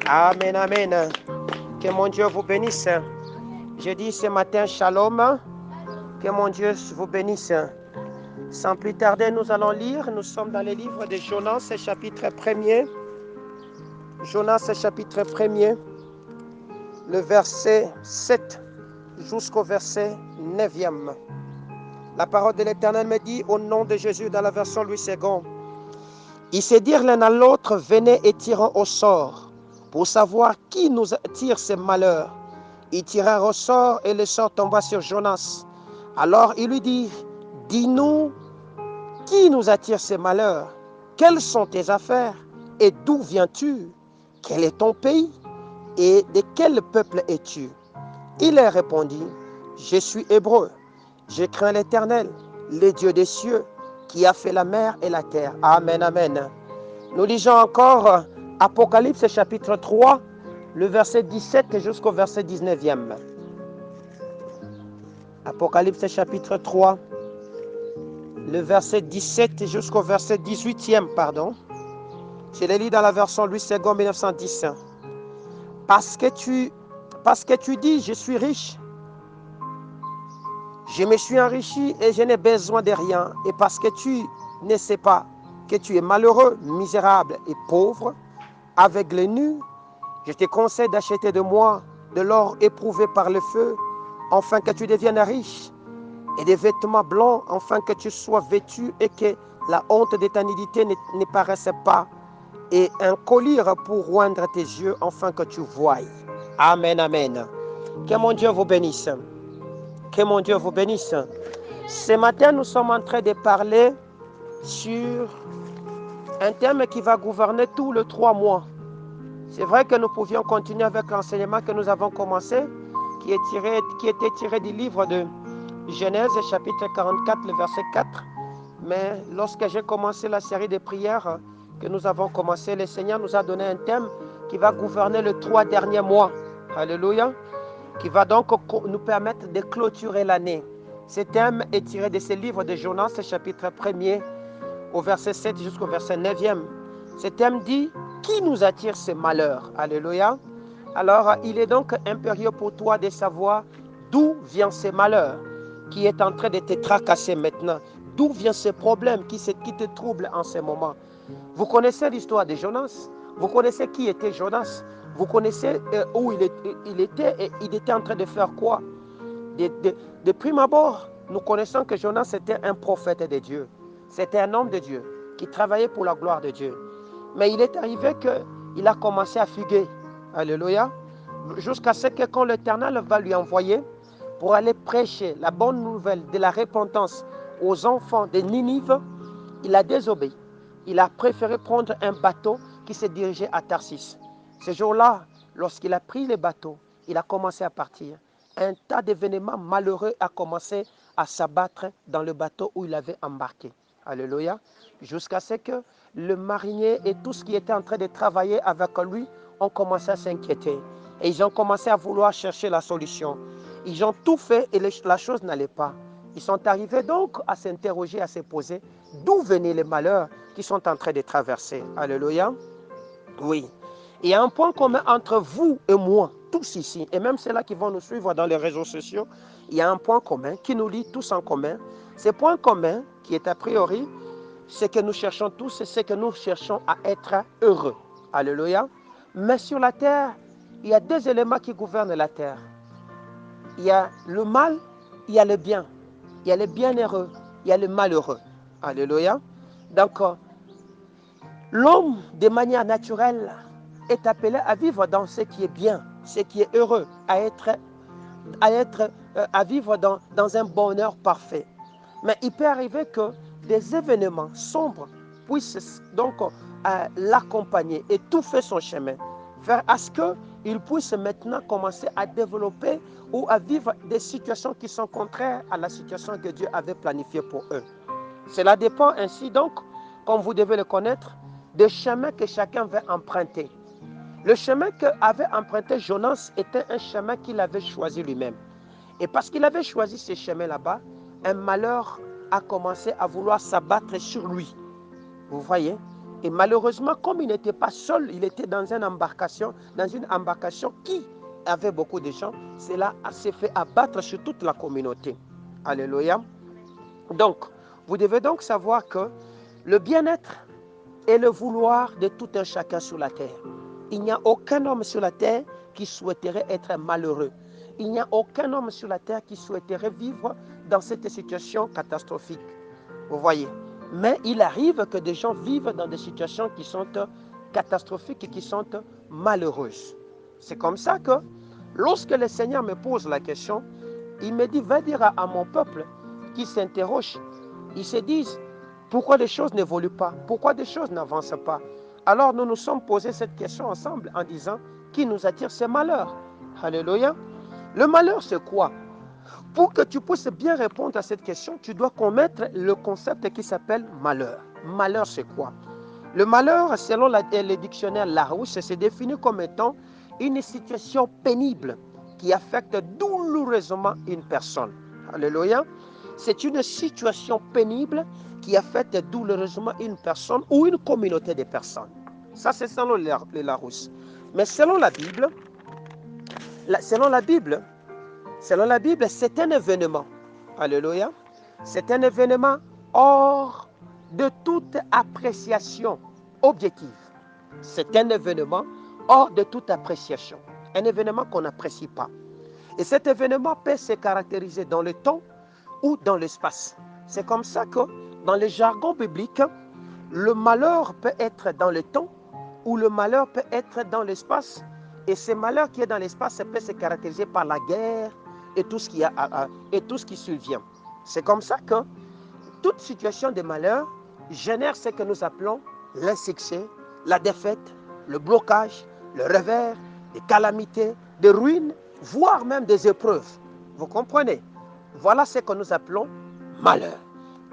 Amen, amen. Que mon Dieu vous bénisse. Je dis ce matin shalom. Que mon Dieu vous bénisse. Sans plus tarder, nous allons lire. Nous sommes dans le livre de Jonas, chapitre 1er. Jonas, chapitre 1er, le verset 7 jusqu'au verset 9e. La parole de l'Éternel me dit, au nom de Jésus, dans la version Louis II, ils se dirent l'un à l'autre, venez et tirons au sort, pour savoir qui nous tire ces malheurs. Ils tirèrent au sort et le sort tomba sur Jonas. Alors il lui dit, dis-nous, qui nous attire ces malheurs? Quelles sont tes affaires? Et d'où viens-tu? Quel est ton pays? Et de quel peuple es-tu? Il leur répondit, je suis hébreu. Je crains l'Éternel, le Dieu des cieux, qui a fait la mer et la terre. Amen, amen. Nous lisons encore Apocalypse chapitre 3, le verset 17 jusqu'au verset 19e. Apocalypse chapitre 3, le verset 17 jusqu'au verset 18e, pardon. Je l'ai lu dans la version Louis II 1910. Parce que tu dis, je suis riche, je me suis enrichi et je n'ai besoin de rien. Et parce que tu ne sais pas que tu es malheureux, misérable et pauvre, aveugle et nu, je te conseille d'acheter de moi de l'or éprouvé par le feu, afin que tu deviennes riche, et des vêtements blancs, afin que tu sois vêtu et que la honte de ta nudité ne paraisse pas, et un collier pour oindre tes yeux, afin que tu voies. Amen, amen. Que mon Dieu vous bénisse. Que mon Dieu vous bénisse. Ce matin, nous sommes en train de parler sur un thème qui va gouverner tout le 3 mois. C'est vrai que nous pouvions continuer avec l'enseignement que nous avons commencé, qui était tiré du livre de Genèse, chapitre 44, le verset 4. Mais lorsque j'ai commencé la série de prières que nous avons commencé, le Seigneur nous a donné un thème qui va gouverner les 3 derniers mois. Alléluia. Qui va donc nous permettre de clôturer l'année. Ce thème est tiré de ce livre de Jonas, chapitre 1er, au verset 7 jusqu'au verset 9e. Ce thème dit, qui nous attire ce malheur? Alléluia. Alors, il est donc impérieux pour toi de savoir d'où vient ce malheur qui est en train de te tracasser maintenant. D'où vient ce problème qui te trouble en ce moment? Vous connaissez l'histoire de Jonas? Vous connaissez qui était Jonas? Vous connaissez où il était et il était en train de faire quoi? De prime abord, nous connaissons que Jonas était un prophète de Dieu. C'était un homme de Dieu qui travaillait pour la gloire de Dieu. Mais il est arrivé qu'il a commencé à fuguer. Alléluia. Jusqu'à ce que quand l'Éternel va lui envoyer pour aller prêcher la bonne nouvelle de la repentance aux enfants de Ninive, il a désobéi. Il a préféré prendre un bateau qui se dirigeait à Tarsis. Ce jour-là, lorsqu'il a pris le bateau, il a commencé à partir. Un tas d'événements malheureux a commencé à s'abattre dans le bateau où il avait embarqué. Alléluia. Jusqu'à ce que le marinier et tout ce qui était en train de travailler avec lui ont commencé à s'inquiéter. Et ils ont commencé à vouloir chercher la solution. Ils ont tout fait et la chose n'allait pas. Ils sont arrivés donc à s'interroger, à se poser d'où venaient les malheurs qu'ils sont en train de traverser. Alléluia. Oui. Il y a un point commun entre vous et moi, tous ici, et même ceux-là qui vont nous suivre dans les réseaux sociaux. Il y a un point commun qui nous lie tous en commun. Ce point commun, qui est a priori, ce que nous cherchons tous, c'est que nous cherchons à être heureux. Alléluia. Mais sur la terre, il y a 2 éléments qui gouvernent la terre. Il y a le mal, il y a le bien. Il y a le bienheureux, il y a le malheureux. Alléluia. Donc, l'homme, de manière naturelle, est appelé à vivre dans ce qui est bien, ce qui est heureux, à vivre dans un bonheur parfait. Mais il peut arriver que des événements sombres puissent donc l'accompagner et tout fait son chemin, faire à ce qu'il puisse maintenant commencer à développer ou à vivre des situations qui sont contraires à la situation que Dieu avait planifiée pour eux. Cela dépend ainsi donc, comme vous devez le connaître, des chemins que chacun veut emprunter. Le chemin qu'avait emprunté Jonas était un chemin qu'il avait choisi lui-même. Et parce qu'il avait choisi ce chemin là-bas, un malheur a commencé à vouloir s'abattre sur lui. Vous voyez? Et malheureusement, comme il n'était pas seul, il était dans une embarcation qui avait beaucoup de gens, cela s'est fait abattre sur toute la communauté. Alléluia. Donc, vous devez donc savoir que le bien-être est le vouloir de tout un chacun sur la terre. Il n'y a aucun homme sur la terre qui souhaiterait être malheureux. Il n'y a aucun homme sur la terre qui souhaiterait vivre dans cette situation catastrophique. Vous voyez. Mais il arrive que des gens vivent dans des situations qui sont catastrophiques et qui sont malheureuses. C'est comme ça que lorsque le Seigneur me pose la question, il me dit, va dire à mon peuple qui s'interroge, ils se disent, pourquoi les choses n'évoluent pas? Pourquoi des choses n'avancent pas? Alors nous nous sommes posé cette question ensemble en disant, qui nous attire ces malheurs? Alléluia. Le malheur, c'est quoi? Pour que tu puisses bien répondre à cette question, tu dois connaître le concept qui s'appelle malheur. Malheur, c'est quoi? Le malheur, selon le dictionnaire Larousse, c'est défini comme étant une situation pénible qui affecte douloureusement une personne. Alléluia. C'est une situation pénible qui affecte douloureusement une personne ou une communauté de personnes. Ça, c'est selon le Larousse. Mais selon la Bible, c'est un événement. Alléluia. C'est un événement hors de toute appréciation objective. C'est un événement hors de toute appréciation. Un événement qu'on n'apprécie pas. Et cet événement peut se caractériser dans le temps ou dans l'espace. C'est comme ça que dans le jargon biblique, le malheur peut être dans le temps ou le malheur peut être dans l'espace. Et ce malheur qui est dans l'espace peut se caractériser par la guerre et tout ce qui survient. C'est comme ça que toute situation de malheur génère ce que nous appelons l'insuccès, la défaite, le blocage, le revers, des calamités, des ruines, voire même des épreuves. Vous comprenez? Voilà ce que nous appelons malheur.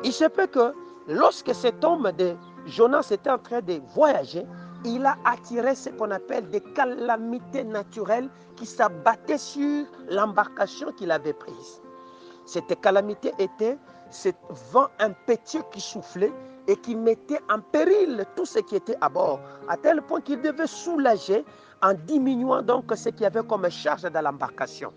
Il se peut que lorsque cet homme de Jonas était en train de voyager, il a attiré ce qu'on appelle des calamités naturelles qui s'abattaient sur l'embarcation qu'il avait prise. Cette calamité était ce vent impétueux qui soufflait et qui mettait en péril tout ce qui était à bord, à tel point qu'il devait soulager en diminuant donc ce qu'il y avait comme charge dans l'embarcation.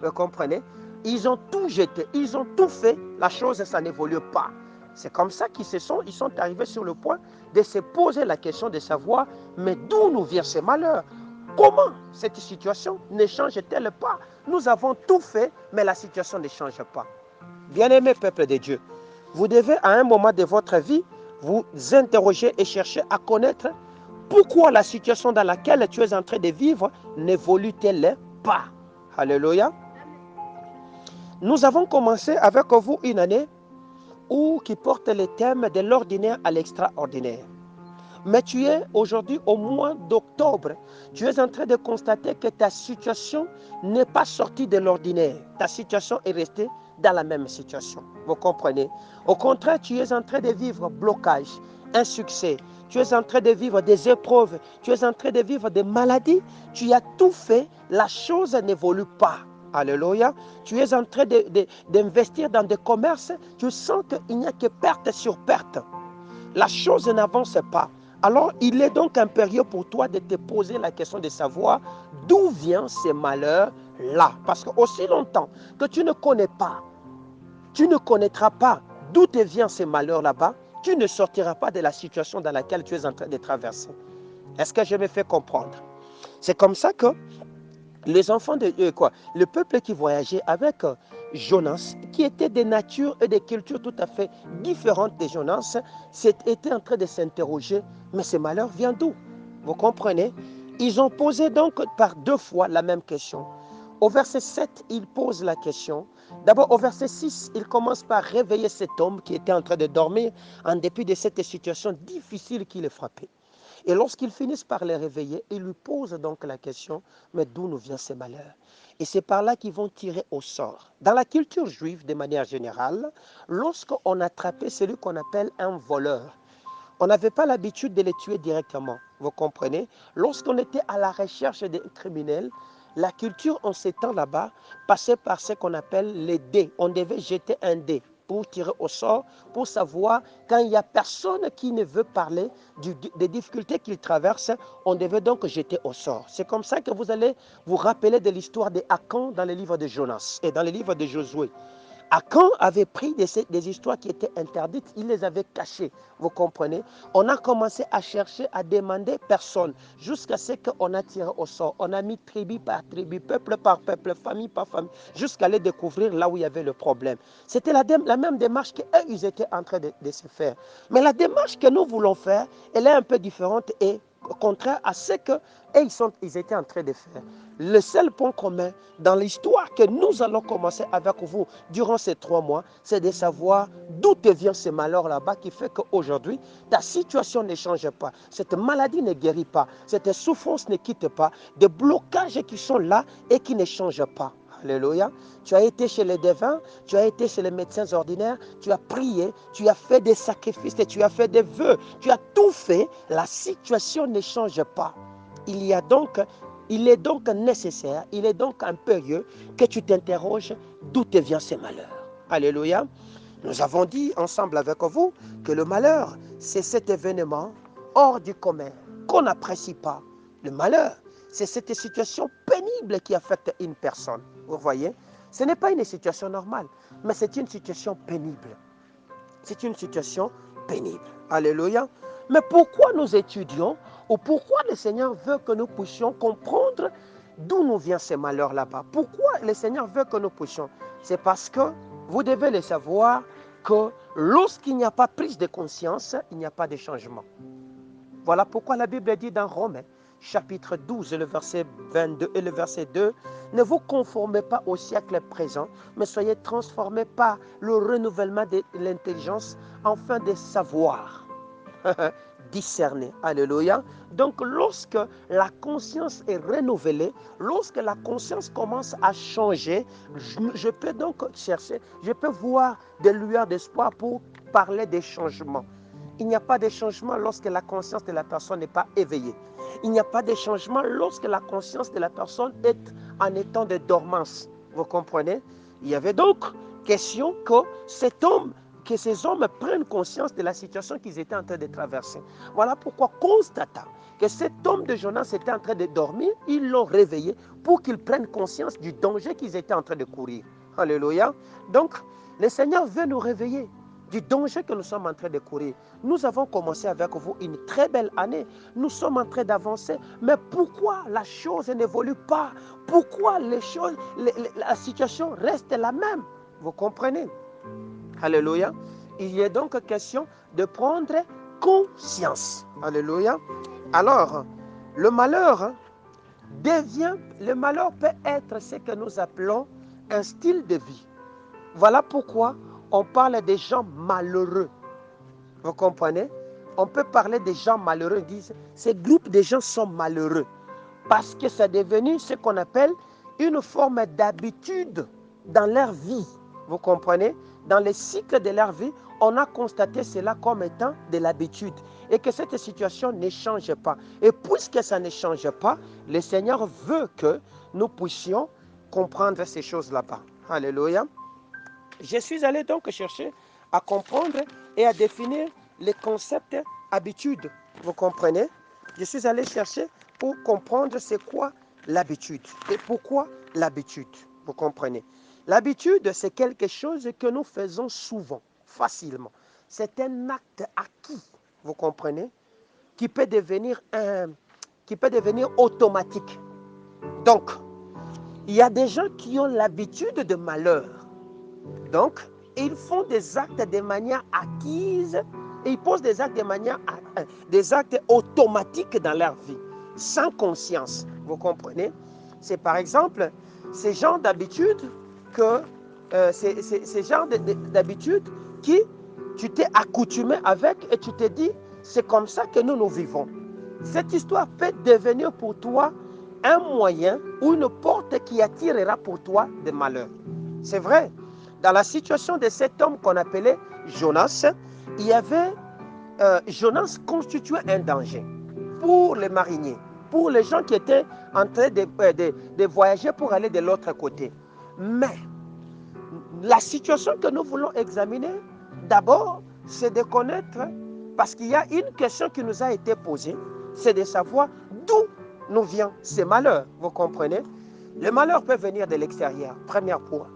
Vous comprenez? Ils ont tout jeté, ils ont tout fait, la chose, ça n'évolue pas. C'est comme ça qu'ils sont arrivés sur le point de se poser la question de savoir, mais d'où nous vient ce malheur? Comment cette situation ne change-t-elle pas? Nous avons tout fait, mais la situation ne change pas. Bien-aimé peuple de Dieu, vous devez à un moment de votre vie vous interroger et chercher à connaître pourquoi la situation dans laquelle tu es en train de vivre n'évolue-t-elle pas. Alléluia. Nous avons commencé avec vous une année qui porte le thème de l'ordinaire à l'extraordinaire. Mais tu es aujourd'hui au mois d'octobre. Tu es en train de constater que ta situation n'est pas sortie de l'ordinaire. Ta situation est restée dans la même situation. Vous comprenez? Au contraire, tu es en train de vivre blocage, insuccès. Tu es en train de vivre des épreuves. Tu es en train de vivre des maladies. Tu as tout fait. La chose n'évolue pas. Alléluia. Tu es en train d'investir dans des commerces. Tu sens qu'il n'y a que perte sur perte. La chose n'avance pas. Alors, il est donc impérieux pour toi de te poser la question de savoir d'où vient ce malheur-là. Parce que aussi longtemps que tu ne connais pas, tu ne connaîtras pas d'où te vient ce malheur là-bas, tu ne sortiras pas de la situation dans laquelle tu es en train de traverser. Est-ce que je me fais comprendre? C'est comme ça que les enfants de le peuple qui voyageait avec Jonas, qui était de nature et de culture tout à fait différentes de Jonas, était en train de s'interroger, mais ce malheur vient d'où? Vous comprenez? Ils ont posé donc par deux fois la même question. Au verset 7, il pose la question. D'abord, au verset 6, il commence par réveiller cet homme qui était en train de dormir en dépit de cette situation difficile qui le frappait. Et lorsqu'ils finissent par les réveiller, ils lui posent donc la question, mais d'où nous vient ce malheur? Et c'est par là qu'ils vont tirer au sort. Dans la culture juive, de manière générale, lorsqu'on attrapait celui qu'on appelle un voleur, on n'avait pas l'habitude de les tuer directement, vous comprenez? Lorsqu'on était à la recherche des criminels, la culture en ces temps là-bas passait par ce qu'on appelle les dés. On devait jeter un dé. pour tirer au sort, pour savoir quand il n'y a personne qui ne veut parler des difficultés qu'il traverse, on devait donc jeter au sort. C'est comme ça que vous allez vous rappeler de l'histoire de Akan dans le livre de Jonas et dans le livre de Josué. Akan avait pris des histoires qui étaient interdites, il les avait cachées, vous comprenez. On a commencé à chercher, à demander personne, jusqu'à ce qu'on a tiré au sort. On a mis tribu par tribu, peuple par peuple, famille par famille, jusqu'à aller découvrir là où il y avait le problème. C'était la même démarche qu'eux, ils étaient en train de se faire. Mais la démarche que nous voulons faire, elle est un peu différente et au contraire à ce que ils étaient en train de faire. Le seul point commun dans l'histoire que nous allons commencer avec vous durant ces 3 mois, c'est de savoir d'où te vient ce malheur là-bas qui fait qu'aujourd'hui, ta situation ne change pas. Cette maladie ne guérit pas. Cette souffrance ne quitte pas. Des blocages qui sont là et qui ne changent pas. Alléluia. Tu as été chez les devins, tu as été chez les médecins ordinaires, tu as prié, tu as fait des sacrifices et tu as fait des vœux. Tu as tout fait, la situation ne change pas. Il est donc nécessaire, il est donc impérieux que tu t'interroges d'où te vient ce malheur. Alléluia. Nous avons dit ensemble avec vous que le malheur, c'est cet événement hors du commun qu'on n'apprécie pas. Le malheur, c'est cette situation pénible qui affecte une personne. Vous voyez, ce n'est pas une situation normale, mais c'est une situation pénible. C'est une situation pénible. Alléluia. Mais pourquoi nous étudions ou pourquoi le Seigneur veut que nous puissions comprendre d'où nous vient ce malheur là-bas? Pourquoi le Seigneur veut que nous puissions? C'est parce que vous devez le savoir que lorsqu'il n'y a pas prise de conscience, il n'y a pas de changement. Voilà pourquoi la Bible dit dans Romains, chapitre 12, le verset 22 et le verset 2, ne vous conformez pas au siècle présent, mais soyez transformés par le renouvellement de l'intelligence, afin de savoir discerner. Alléluia. Donc, lorsque la conscience est renouvelée, lorsque la conscience commence à changer, je peux donc chercher, je peux voir des lueurs d'espoir pour parler des changements. Il n'y a pas de changement lorsque la conscience de la personne n'est pas éveillée. Il n'y a pas de changement lorsque la conscience de la personne est en état de dormance. Vous comprenez? Il y avait donc question que ces hommes prennent conscience de la situation qu'ils étaient en train de traverser. Voilà pourquoi, constatant que cet homme de Jonas était en train de dormir, ils l'ont réveillé pour qu'ils prennent conscience du danger qu'ils étaient en train de courir. Alléluia. Donc, le Seigneur veut nous réveiller du danger que nous sommes en train de courir. Nous avons commencé avec vous une très belle année. Nous sommes en train d'avancer. Mais pourquoi la chose n'évolue pas? Pourquoi la situation reste la même? Vous comprenez? Alléluia. Il est donc question de prendre conscience. Alléluia. Alors, le malheur peut être ce que nous appelons un style de vie. Voilà pourquoi on parle des gens malheureux. Vous comprenez? On peut parler des gens malheureux. Ils disent, ces groupes de gens sont malheureux. Parce que c'est devenu ce qu'on appelle une forme d'habitude dans leur vie. Vous comprenez? Dans le cycle de leur vie, on a constaté cela comme étant de l'habitude. Et que cette situation ne change pas. Et puisque ça ne change pas, le Seigneur veut que nous puissions comprendre ces choses là-bas. Alléluia. Je suis allé donc chercher à comprendre et à définir les concepts habitude. Vous comprenez? Je suis allé chercher pour comprendre c'est quoi l'habitude et pourquoi l'habitude. Vous comprenez? L'habitude, c'est quelque chose que nous faisons souvent, facilement. C'est un acte acquis, vous comprenez? Qui peut devenir automatique. Donc, il y a des gens qui ont l'habitude de malheur. Donc, ils font des actes de manière acquise et ils posent des actes des actes automatiques dans leur vie, sans conscience. Vous comprenez? C'est par exemple ces genres d'habitudes qui tu t'es accoutumé avec et tu te dis, c'est comme ça que nous vivons. Cette histoire peut devenir pour toi un moyen ou une porte qui attirera pour toi des malheurs. C'est vrai. Dans la situation de cet homme qu'on appelait Jonas, Jonas constituait un danger pour les mariniers, pour les gens qui étaient en train de voyager pour aller de l'autre côté. Mais La situation que nous voulons examiner, d'abord, c'est de connaître, parce qu'il y a une question qui nous a été posée, c'est de savoir d'où nous vient ces malheurs. Vous comprenez? Le malheur peut venir de l'extérieur, premier point.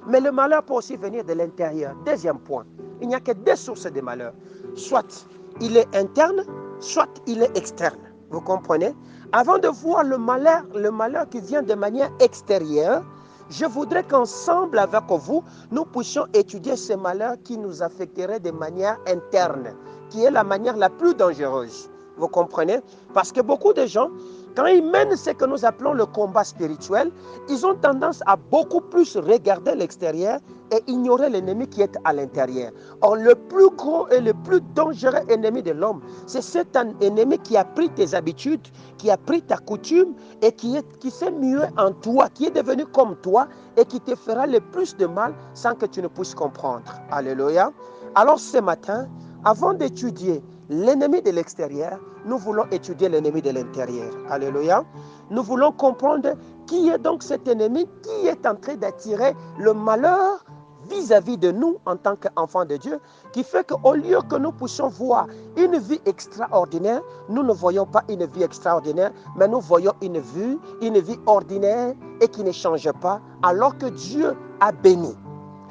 Mais le malheur peut aussi venir de l'intérieur, deuxième point. Il n'y a que deux sources de malheur. Soit il est interne, soit il est externe. Vous comprenez? Avant de voir le malheur qui vient de manière extérieure, je voudrais qu'ensemble avec vous, nous puissions étudier ce malheur qui nous affecterait de manière interne, qui est la manière la plus dangereuse. Vous comprenez? Parce que beaucoup de gens, quand ils mènent ce que nous appelons le combat spirituel, ils ont tendance à beaucoup plus regarder l'extérieur et ignorer l'ennemi qui est à l'intérieur. Or, le plus gros et le plus dangereux ennemi de l'homme, c'est cet ennemi qui a pris tes habitudes, qui a pris ta coutume et qui s'est mué en toi, qui est devenu comme toi et qui te fera le plus de mal sans que tu ne puisses comprendre. Alléluia. Alors ce matin, avant d'étudier l'ennemi de l'extérieur, nous voulons étudier l'ennemi de l'intérieur. Alléluia. Nous voulons comprendre qui est donc cet ennemi qui est en train d'attirer le malheur vis-à-vis de nous en tant qu'enfants de Dieu, qui fait qu'au lieu que nous puissions voir une vie extraordinaire, nous ne voyons pas une vie extraordinaire, mais nous voyons une vie ordinaire et qui ne change pas, alors que Dieu a béni.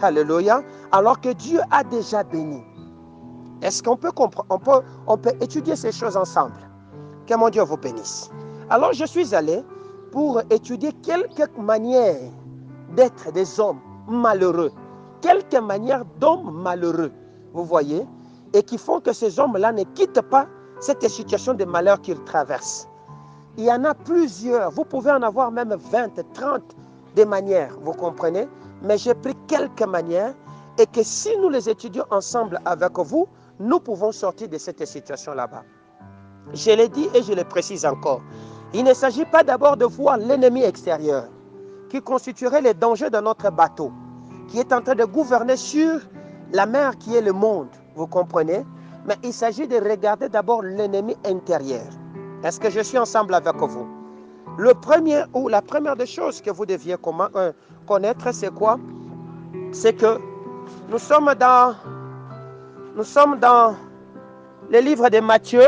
Alléluia. Alors que Dieu a déjà béni. Est-ce qu'on peut comprendre, on peut étudier ces choses ensemble? Que mon Dieu vous bénisse. Alors je suis allé pour étudier quelques manières d'être des hommes malheureux. Quelques manières d'hommes malheureux, vous voyez, et qui font que ces hommes-là ne quittent pas cette situation de malheur qu'ils traversent. Il y en a plusieurs, vous pouvez en avoir même 20, 30 des manières, vous comprenez? Mais j'ai pris quelques manières et que si nous les étudions ensemble avec vous, nous pouvons sortir de cette situation là-bas. Je l'ai dit et je le précise encore. Il ne s'agit pas d'abord de voir l'ennemi extérieur qui constituerait les dangers de notre bateau, qui est en train de gouverner sur la mer qui est le monde, vous comprenez? Mais il s'agit de regarder d'abord l'ennemi intérieur. Est-ce que je suis ensemble avec vous? La première des choses que vous deviez connaître, c'est quoi? C'est que nous sommes dans le livre de Matthieu.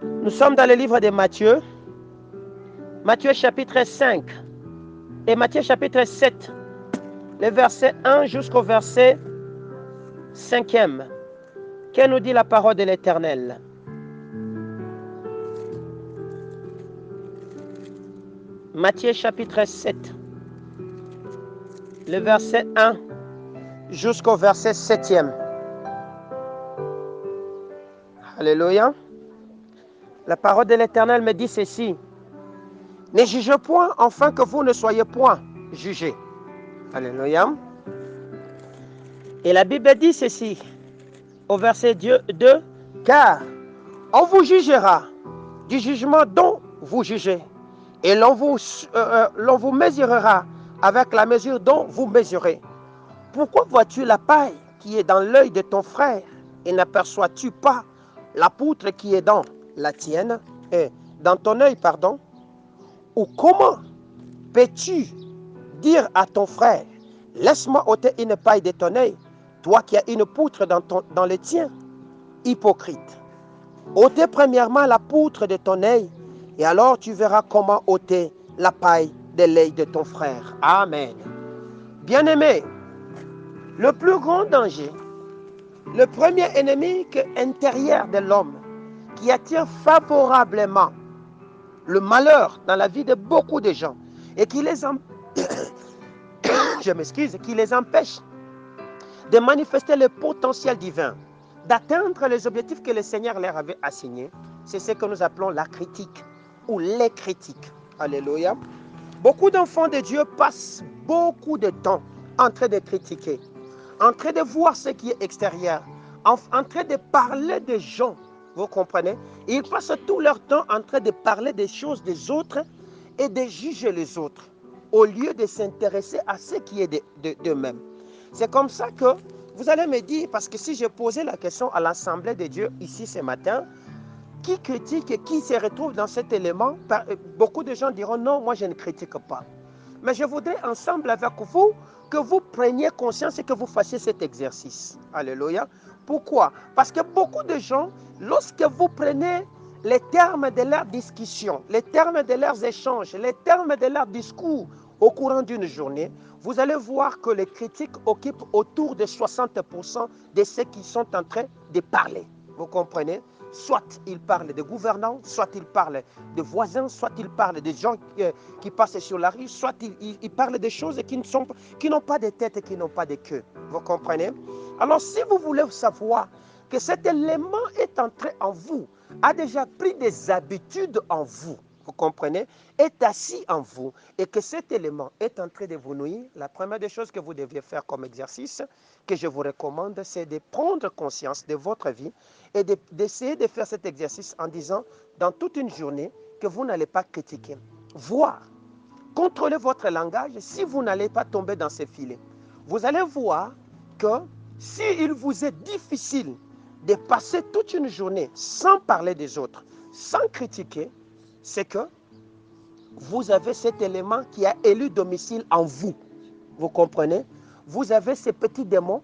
Nous sommes dans le livre de Matthieu. Matthieu chapitre 5 et Matthieu chapitre 7. Le verset 1 jusqu'au verset 5e. Que nous dit la parole de l'Éternel? Matthieu chapitre 7. Le verset 1 jusqu'au verset 7e. Alléluia. La parole de l'Éternel me dit ceci. Ne jugez point, afin que vous ne soyez point jugés. Alléluia. Et la Bible dit ceci, au verset 2, car on vous jugera du jugement dont vous jugez, et l'on vous mesurera avec la mesure dont vous mesurez. Pourquoi vois-tu la paille qui est dans l'œil de ton frère, et n'aperçois-tu pas la poutre qui est dans la tienne, dans ton œil, pardon? Ou comment peux-tu dire à ton frère, laisse-moi ôter une paille de ton œil, toi qui as une poutre dans le tien? Hypocrite. Ôtez premièrement la poutre de ton œil, et alors tu verras comment ôter la paille de l'œil de ton frère. Amen. Bien-aimé, le plus grand danger, le premier ennemi intérieur de l'homme, qui attire favorablement le malheur dans la vie de beaucoup de gens, et qui les qui les empêche de manifester le potentiel divin, d'atteindre les objectifs que le Seigneur leur avait assignés, c'est ce que nous appelons la critique ou les critiques. Alléluia. Beaucoup d'enfants de Dieu passent beaucoup de temps en train de critiquer, en train de voir ce qui est extérieur, en train de parler des gens. Vous comprenez? Ils passent tout leur temps en train de parler des choses des autres et de juger les autres, au lieu de s'intéresser à ce qui est d'eux-mêmes. C'est comme ça que vous allez me dire, parce que si je posais la question à l'Assemblée de Dieu ici ce matin, qui critique et qui se retrouve dans cet élément, beaucoup de gens diront non, moi je ne critique pas. Mais je voudrais ensemble avec vous que vous preniez conscience et que vous fassiez cet exercice. Alléluia. Pourquoi? Parce que beaucoup de gens, lorsque vous prenez les termes de leurs discussions, les termes de leurs échanges, les termes de leurs discours au courant d'une journée, vous allez voir que les critiques occupent autour de 60% de ceux qui sont en train de parler. Vous comprenez? Soit ils parlent de gouvernants, soit ils parlent de voisins, soit ils parlent de gens qui passent sur la rue, soit ils parlent de choses qui n'ont pas de tête et qui n'ont pas de queue. Vous comprenez? Alors si vous voulez savoir que cet élément est entré en vous, a déjà pris des habitudes en vous, vous comprenez, est assis en vous et que cet élément est en train de vous nuire, la première des choses que vous deviez faire comme exercice, que je vous recommande, c'est de prendre conscience de votre vie et d'essayer de faire cet exercice en disant dans toute une journée que vous n'allez pas critiquer. Voir, contrôlez votre langage si vous n'allez pas tomber dans ces filets. Vous allez voir que s'il vous est difficile de passer toute une journée sans parler des autres, sans critiquer, c'est que vous avez cet élément qui a élu domicile en vous. Vous comprenez? Vous avez ces petits démons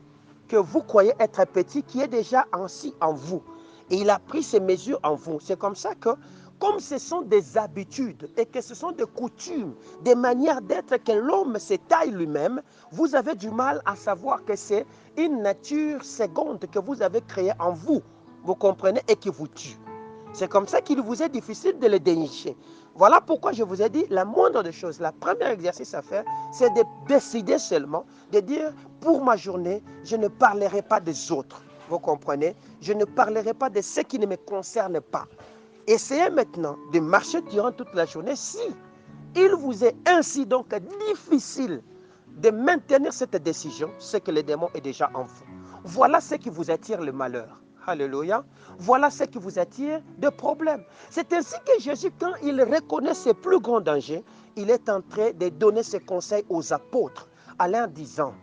que vous croyez être petits qui est déjà ainsi en vous. Et il a pris ces mesures en vous. C'est comme ça que, comme ce sont des habitudes et que ce sont des coutumes, des manières d'être que l'homme se taille lui-même, vous avez du mal à savoir que c'est une nature seconde que vous avez créée en vous. Vous comprenez? Et qui vous tue. C'est comme ça qu'il vous est difficile de le dénicher. Voilà pourquoi je vous ai dit la moindre des choses, la première exercice à faire, c'est de décider seulement, de dire pour ma journée, je ne parlerai pas des autres. Vous comprenez? Je ne parlerai pas de ce qui ne me concerne pas. Essayez maintenant de marcher durant toute la journée. Si il vous est ainsi donc difficile de maintenir cette décision, c'est que le démon est déjà en vous. Voilà ce qui vous attire le malheur. Alléluia. Voilà ce qui vous attire de problèmes. C'est ainsi que Jésus, quand il reconnaît ses plus grands dangers, il est en train de donner ses conseils aux apôtres en leur disant,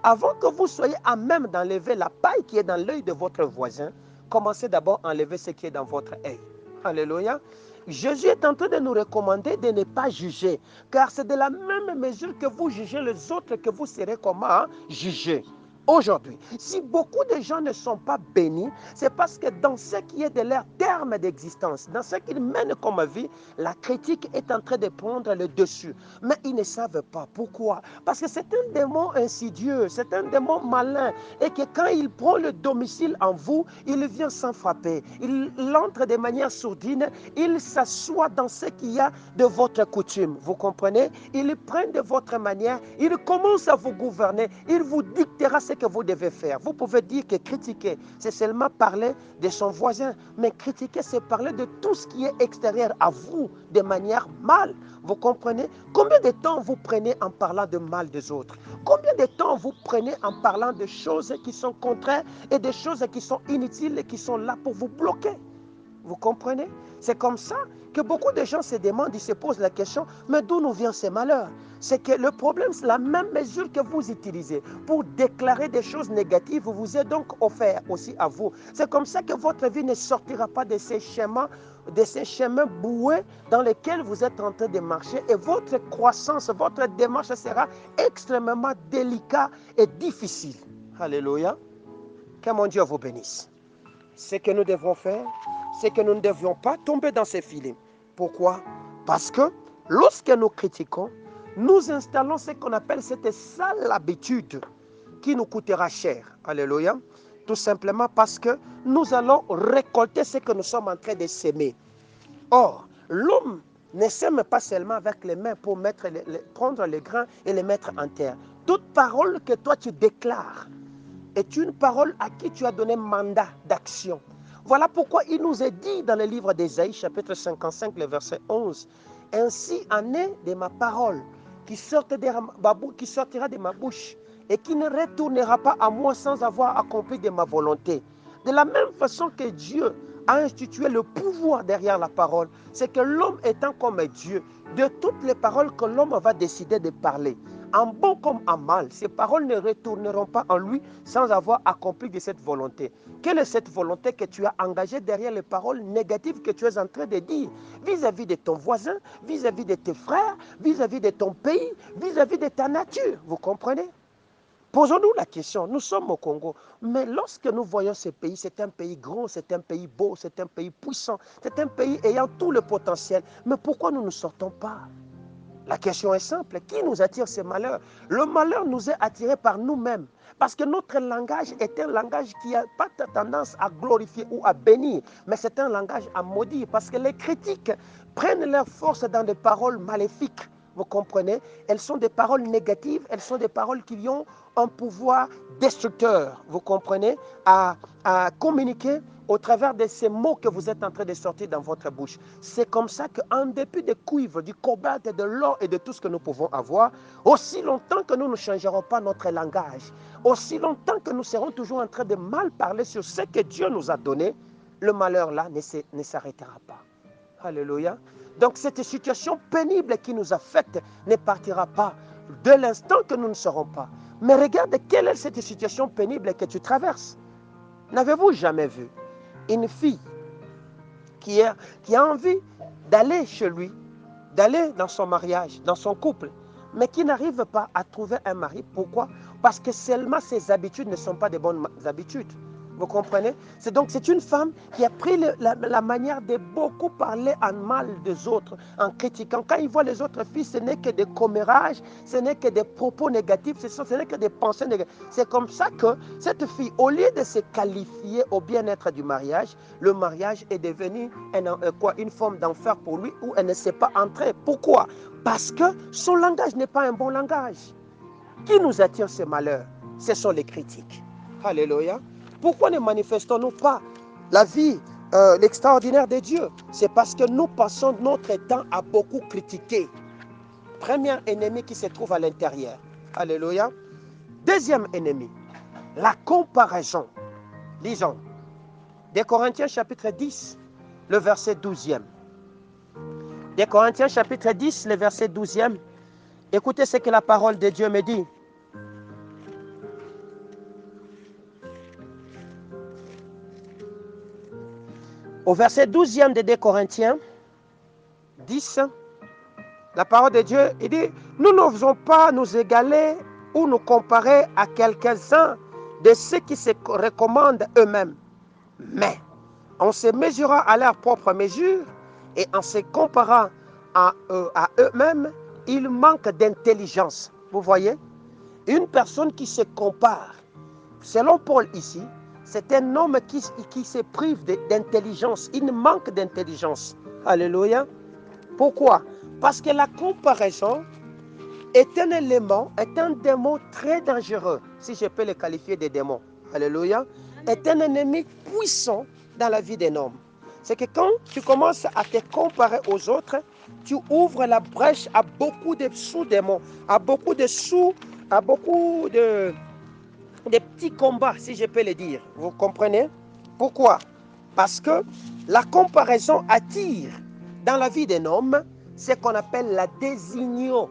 avant que vous soyez à même d'enlever la paille qui est dans l'œil de votre voisin, commencez d'abord à enlever ce qui est dans votre œil. Alléluia. Jésus est en train de nous recommander de ne pas juger, car c'est de la même mesure que vous jugez les autres que vous serez comment jugés. Aujourd'hui, si beaucoup de gens ne sont pas bénis, c'est parce que dans ce qui est de leur terme d'existence, dans ce qu'ils mènent comme vie, la critique est en train de prendre le dessus. Mais ils ne savent pas pourquoi. Parce que c'est un démon insidieux, c'est un démon malin, et que quand il prend le domicile en vous, il vient sans frapper. Il entre de manière sourdine, il s'assoit dans ce qu'il y a de votre coutume. Vous comprenez? Il prend de votre manière, il commence à vous gouverner, il vous dictera ce que vous devez faire. Vous pouvez dire que critiquer, c'est seulement parler de son voisin, mais critiquer, c'est parler de tout ce qui est extérieur à vous de manière mal. Vous comprenez? Combien de temps vous prenez en parlant de mal des autres? Combien de temps vous prenez en parlant de choses qui sont contraires et de choses qui sont inutiles et qui sont là pour vous bloquer? Vous comprenez? C'est comme ça que beaucoup de gens se demandent, ils se posent la question, mais d'où nous vient ces malheurs? C'est que le problème, c'est la même mesure que vous utilisez pour déclarer des choses négatives, vous est donc offert aussi à vous. C'est comme ça que votre vie ne sortira pas de ces chemins boueux dans lesquels vous êtes en train de marcher et votre croissance, votre démarche sera extrêmement délicate et difficile. Alléluia. Que mon Dieu vous bénisse. Ce que nous devons faire, c'est que nous ne devions pas tomber dans ces filets. Pourquoi? Parce que lorsque nous critiquons, nous installons ce qu'on appelle cette sale habitude qui nous coûtera cher. Alléluia. Tout simplement parce que nous allons récolter ce que nous sommes en train de s'aimer. Or, l'homme ne sème pas seulement avec les mains pour prendre les grains et les mettre en terre. Toute parole que toi tu déclares est une parole à qui tu as donné mandat d'action. Voilà pourquoi il nous est dit dans le livre d'Ésaïe, chapitre 55, le verset 11, « Ainsi en est de ma parole qui sortira de ma bouche et qui ne retournera pas à moi sans avoir accompli de ma volonté. » De la même façon que Dieu a institué le pouvoir derrière la parole, c'est que l'homme étant comme Dieu, de toutes les paroles que l'homme va décider de parler, en bon comme en mal. Ces paroles ne retourneront pas en lui sans avoir accompli de cette volonté. Quelle est cette volonté que tu as engagée derrière les paroles négatives que tu es en train de dire vis-à-vis de ton voisin, vis-à-vis de tes frères, vis-à-vis de ton pays, vis-à-vis de ta nature? Vous comprenez? Posons-nous la question, nous sommes au Congo, mais lorsque nous voyons ce pays, c'est un pays grand, c'est un pays beau, c'est un pays puissant, c'est un pays ayant tout le potentiel. Mais pourquoi nous ne sortons pas? La question est simple, qui nous attire ce malheur? Le malheur nous est attiré par nous-mêmes, parce que notre langage est un langage qui n'a pas tendance à glorifier ou à bénir, mais c'est un langage à maudire, parce que les critiques prennent leur force dans des paroles maléfiques. Vous comprenez? Elles sont des paroles négatives, elles sont des paroles qui ont un pouvoir destructeur, vous comprenez, à communiquer au travers de ces mots que vous êtes en train de sortir dans votre bouche. C'est comme ça qu'en dépit des cuivres, du cobalt, de l'or et de tout ce que nous pouvons avoir, aussi longtemps que nous ne changerons pas notre langage, aussi longtemps que nous serons toujours en train de mal parler sur ce que Dieu nous a donné, le malheur là ne s'arrêtera pas. Alléluia. Donc cette situation pénible qui nous affecte ne partira pas de l'instant que nous ne serons pas. Mais regarde, quelle est cette situation pénible que tu traverses? N'avez-vous jamais vu une fille qui a envie d'aller chez lui, d'aller dans son mariage, dans son couple, mais qui n'arrive pas à trouver un mari? Pourquoi? Parce que seulement ses habitudes ne sont pas de bonnes habitudes. Vous comprenez? C'est une femme qui a pris la manière de beaucoup parler en mal des autres, en critiquant. Quand il voit les autres filles, ce n'est que des commérages, ce n'est que des propos négatifs, ce n'est que des pensées négatives. C'est comme ça que cette fille, au lieu de se qualifier au bien-être du mariage, le mariage est devenu une forme d'enfer pour lui où elle ne sait pas entrer. Pourquoi? Parce que son langage n'est pas un bon langage. Qui nous attire ce malheur? Ce sont les critiques. Alléluia. Pourquoi ne manifestons-nous pas la vie, l'extraordinaire de Dieu? C'est parce que nous passons notre temps à beaucoup critiquer. Premier ennemi qui se trouve à l'intérieur. Alléluia. Deuxième ennemi, la comparaison. Lisons. 2 Corinthiens chapitre 10, le verset 12e. 2 Corinthiens chapitre 10, le verset 12e. Écoutez ce que la parole de Dieu me dit. Au verset 12e de 2 Corinthiens 10, la parole de Dieu, il dit, nous n'osons pas nous égaler ou nous comparer à quelques-uns de ceux qui se recommandent eux-mêmes. Mais on se mesurera à leur propre mesure et en se comparant à eux-mêmes, ils manquent d'intelligence. Vous voyez? Une personne qui se compare, selon Paul ici, c'est un homme qui se prive d'intelligence. Il manque d'intelligence. Alléluia. Pourquoi? Parce que la comparaison est un élément, est un démon très dangereux, si je peux le qualifier de démon. Alléluia. Est un ennemi puissant dans la vie d'un homme. C'est que quand tu commences à te comparer aux autres, tu ouvres la brèche à beaucoup de sous-démons, à beaucoup de des petits combats, si je peux le dire. Vous comprenez? Pourquoi? Parce que la comparaison attire dans la vie d'un homme ce qu'on appelle la désignio.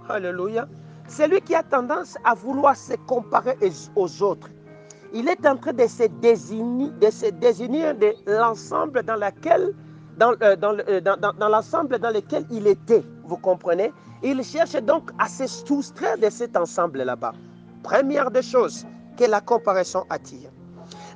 Alléluia. C'est lui qui a tendance à vouloir se comparer aux autres. Il est en train de se désigner de l'ensemble dans l'ensemble dans lequel il était. Vous comprenez? Il cherche donc à se soustraire de cet ensemble là-bas. Première des choses que la comparaison attire.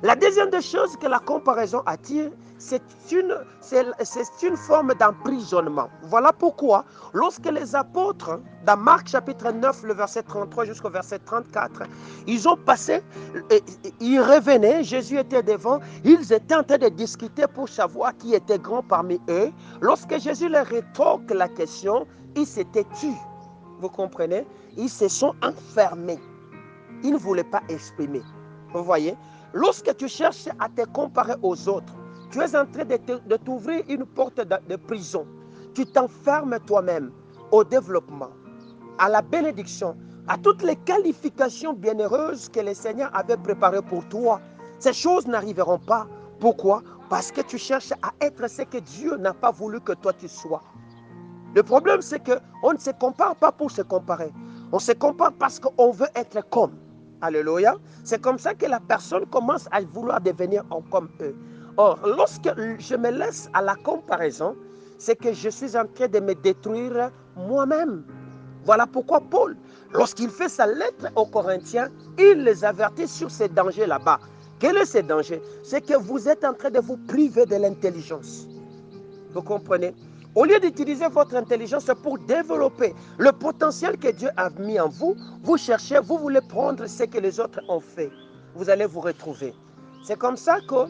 La deuxième des choses que la comparaison attire, c'est une forme d'emprisonnement. Voilà pourquoi, lorsque les apôtres, dans Marc chapitre 9, le verset 33 jusqu'au verset 34, ils ont passé, ils revenaient, Jésus était devant, ils étaient en train de discuter pour savoir qui était grand parmi eux. Lorsque Jésus leur rétorque la question, ils s'étaient tus. Vous comprenez? Ils se sont enfermés. Ils ne voulaient pas exprimer. Vous voyez? Lorsque tu cherches à te comparer aux autres, tu es en train de t'ouvrir une porte de prison. Tu t'enfermes toi-même au développement, à la bénédiction, à toutes les qualifications bienheureuses que le Seigneur avait préparées pour toi. Ces choses n'arriveront pas. Pourquoi? Parce que tu cherches à être ce que Dieu n'a pas voulu que toi tu sois. Le problème, c'est qu'on ne se compare pas pour se comparer. On se compare parce qu'on veut être comme. Alléluia. C'est comme ça que la personne commence à vouloir devenir comme eux. Or, lorsque je me laisse à la comparaison, c'est que je suis en train de me détruire moi-même. Voilà pourquoi Paul, lorsqu'il fait sa lettre aux Corinthiens, il les avertit sur ces dangers là-bas. Quel est ce danger? C'est que vous êtes en train de vous priver de l'intelligence. Vous comprenez? Au lieu d'utiliser votre intelligence pour développer le potentiel que Dieu a mis en vous, vous cherchez, vous voulez prendre ce que les autres ont fait. Vous allez vous retrouver. C'est comme ça que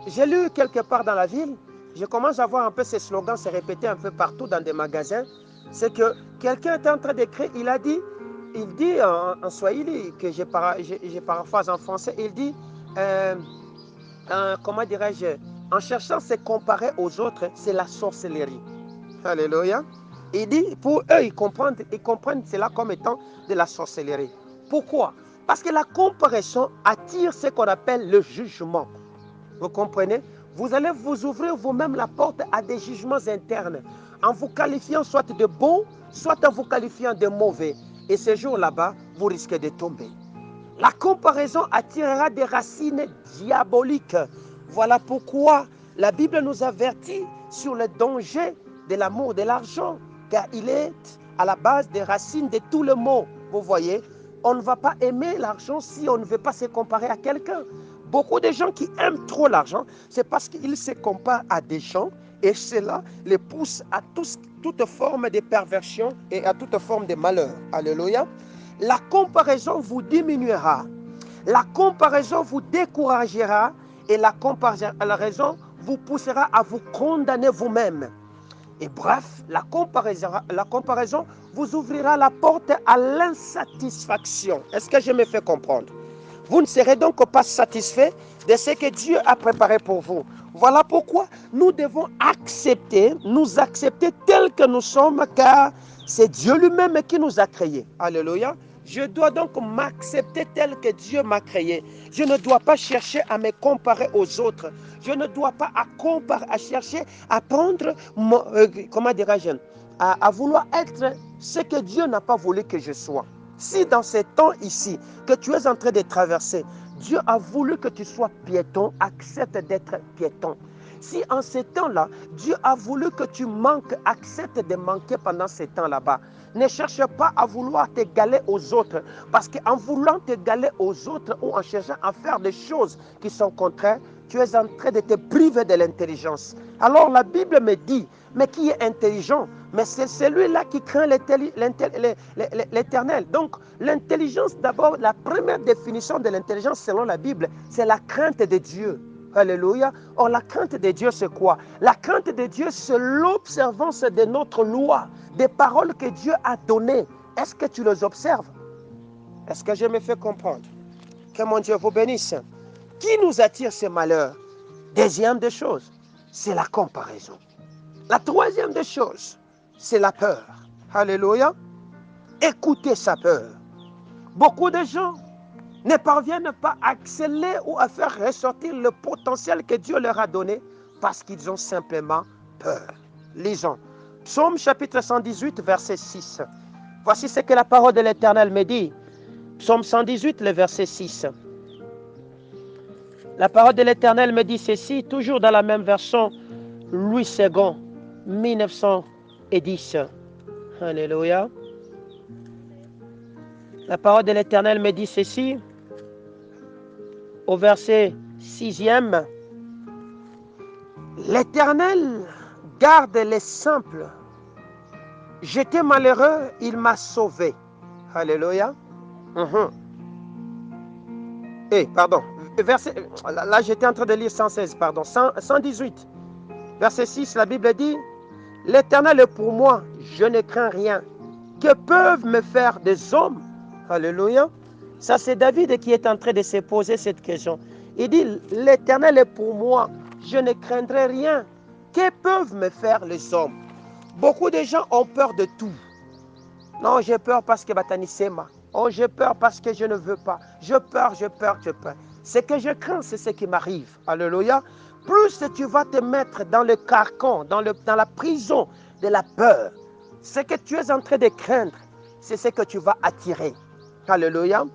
j'ai lu quelque part dans la ville, je commence à voir un peu ces slogans se répéter un peu partout dans des magasins. C'est que quelqu'un était en train d'écrire, il dit en swahili, que j'ai paraphrase en français, il dit, comment dirais-je, en cherchant à se comparer aux autres, c'est la sorcellerie. Alléluia. Il dit, pour eux, ils comprennent cela comme étant de la sorcellerie. Pourquoi? Parce que la comparaison attire ce qu'on appelle le jugement. Vous comprenez? Vous allez vous ouvrir vous-même la porte à des jugements internes, en vous qualifiant soit de bon, soit en vous qualifiant de mauvais. Et ce jour là-bas, vous risquez de tomber. La comparaison attirera des racines diaboliques. Voilà pourquoi la Bible nous avertit sur le danger de l'amour de l'argent, car il est à la base des racines de tout le mot. Vous voyez, on ne va pas aimer l'argent si on ne veut pas se comparer à quelqu'un. Beaucoup de gens qui aiment trop l'argent, c'est parce qu'ils se comparent à des gens et cela les pousse à toute forme de perversion et à toute forme de malheur. Alléluia. La comparaison vous diminuera. La comparaison vous découragera et la comparaison vous poussera à vous condamner vous-même. Et bref, la comparaison vous ouvrira la porte à l'insatisfaction. Est-ce que je me fais comprendre? Vous ne serez donc pas satisfait de ce que Dieu a préparé pour vous. Voilà pourquoi nous devons nous accepter tels que nous sommes, car c'est Dieu lui-même qui nous a créés. Alléluia. Je dois donc m'accepter tel que Dieu m'a créé. Je ne dois pas chercher à me comparer aux autres. Je ne dois pas à chercher à prendre, comment dirais-je, à vouloir être ce que Dieu n'a pas voulu que je sois. Si dans ces temps ici que tu es en train de traverser, Dieu a voulu que tu sois piéton, accepte d'être piéton. Si en ces temps-là, Dieu a voulu que tu manques, accepte de manquer pendant ces temps là-bas. Ne cherche pas à vouloir t'égaler aux autres, parce qu'en voulant t'égaler aux autres ou en cherchant à faire des choses qui sont contraires, tu es en train de te priver de l'intelligence. Alors la Bible me dit, mais qui est intelligent? Mais c'est celui-là qui craint l'éternel. Donc l'intelligence, d'abord, la première définition de l'intelligence selon la Bible, c'est la crainte de Dieu. Alléluia. Or, la crainte de Dieu, c'est quoi? La crainte de Dieu, c'est l'observance de notre loi, des paroles que Dieu a données. Est-ce que tu les observes? Est-ce que je me fais comprendre? Que mon Dieu vous bénisse. Qui nous attire ces malheurs? Deuxième des choses, c'est la comparaison. La troisième des choses, c'est la peur. Alléluia. Écoutez sa peur. Beaucoup de gens ne parviennent pas à exceller ou à faire ressortir le potentiel que Dieu leur a donné parce qu'ils ont simplement peur. Lisons. Psaume chapitre 118, verset 6. Voici ce que la parole de l'Éternel me dit. Psaume 118, le verset 6. La parole de l'Éternel me dit ceci, toujours dans la même version, Louis II, 1910. Alléluia. La parole de l'Éternel me dit ceci, au verset 6e. L'Éternel garde les simples. J'étais malheureux, il m'a sauvé. Alléluia. Pardon. Là, j'étais en train de lire 116, pardon. 118. Verset 6, la Bible dit, l'Éternel est pour moi, je ne crains rien. Que peuvent me faire des hommes? Alléluia. Ça, c'est David qui est en train de se poser cette question. Il dit, l'Éternel est pour moi, je ne craindrai rien. Que peuvent me faire les hommes? Beaucoup de gens ont peur de tout. Non, j'ai peur parce que Batanisema. Oh, j'ai peur parce que je ne veux pas. Je peur. Ce que je crains, c'est ce qui m'arrive. Alléluia. Plus tu vas te mettre dans le carcan, dans la prison de la peur, ce que tu es en train de craindre, c'est ce que tu vas attirer. Alléluia.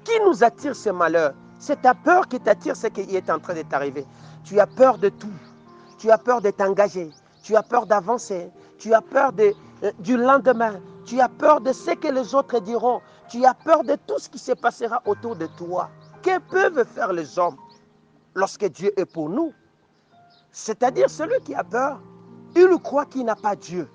Qui nous attire ce malheur? C'est ta peur qui t'attire ce qui est en train de t'arriver. Tu as peur de tout. Tu as peur de t'engager. Tu as peur d'avancer. Tu as peur du lendemain. Tu as peur de ce que les autres diront. Tu as peur de tout ce qui se passera autour de toi. Que peuvent faire les hommes lorsque Dieu est pour nous? C'est-à-dire celui qui a peur, il croit qu'il n'a pas Dieu.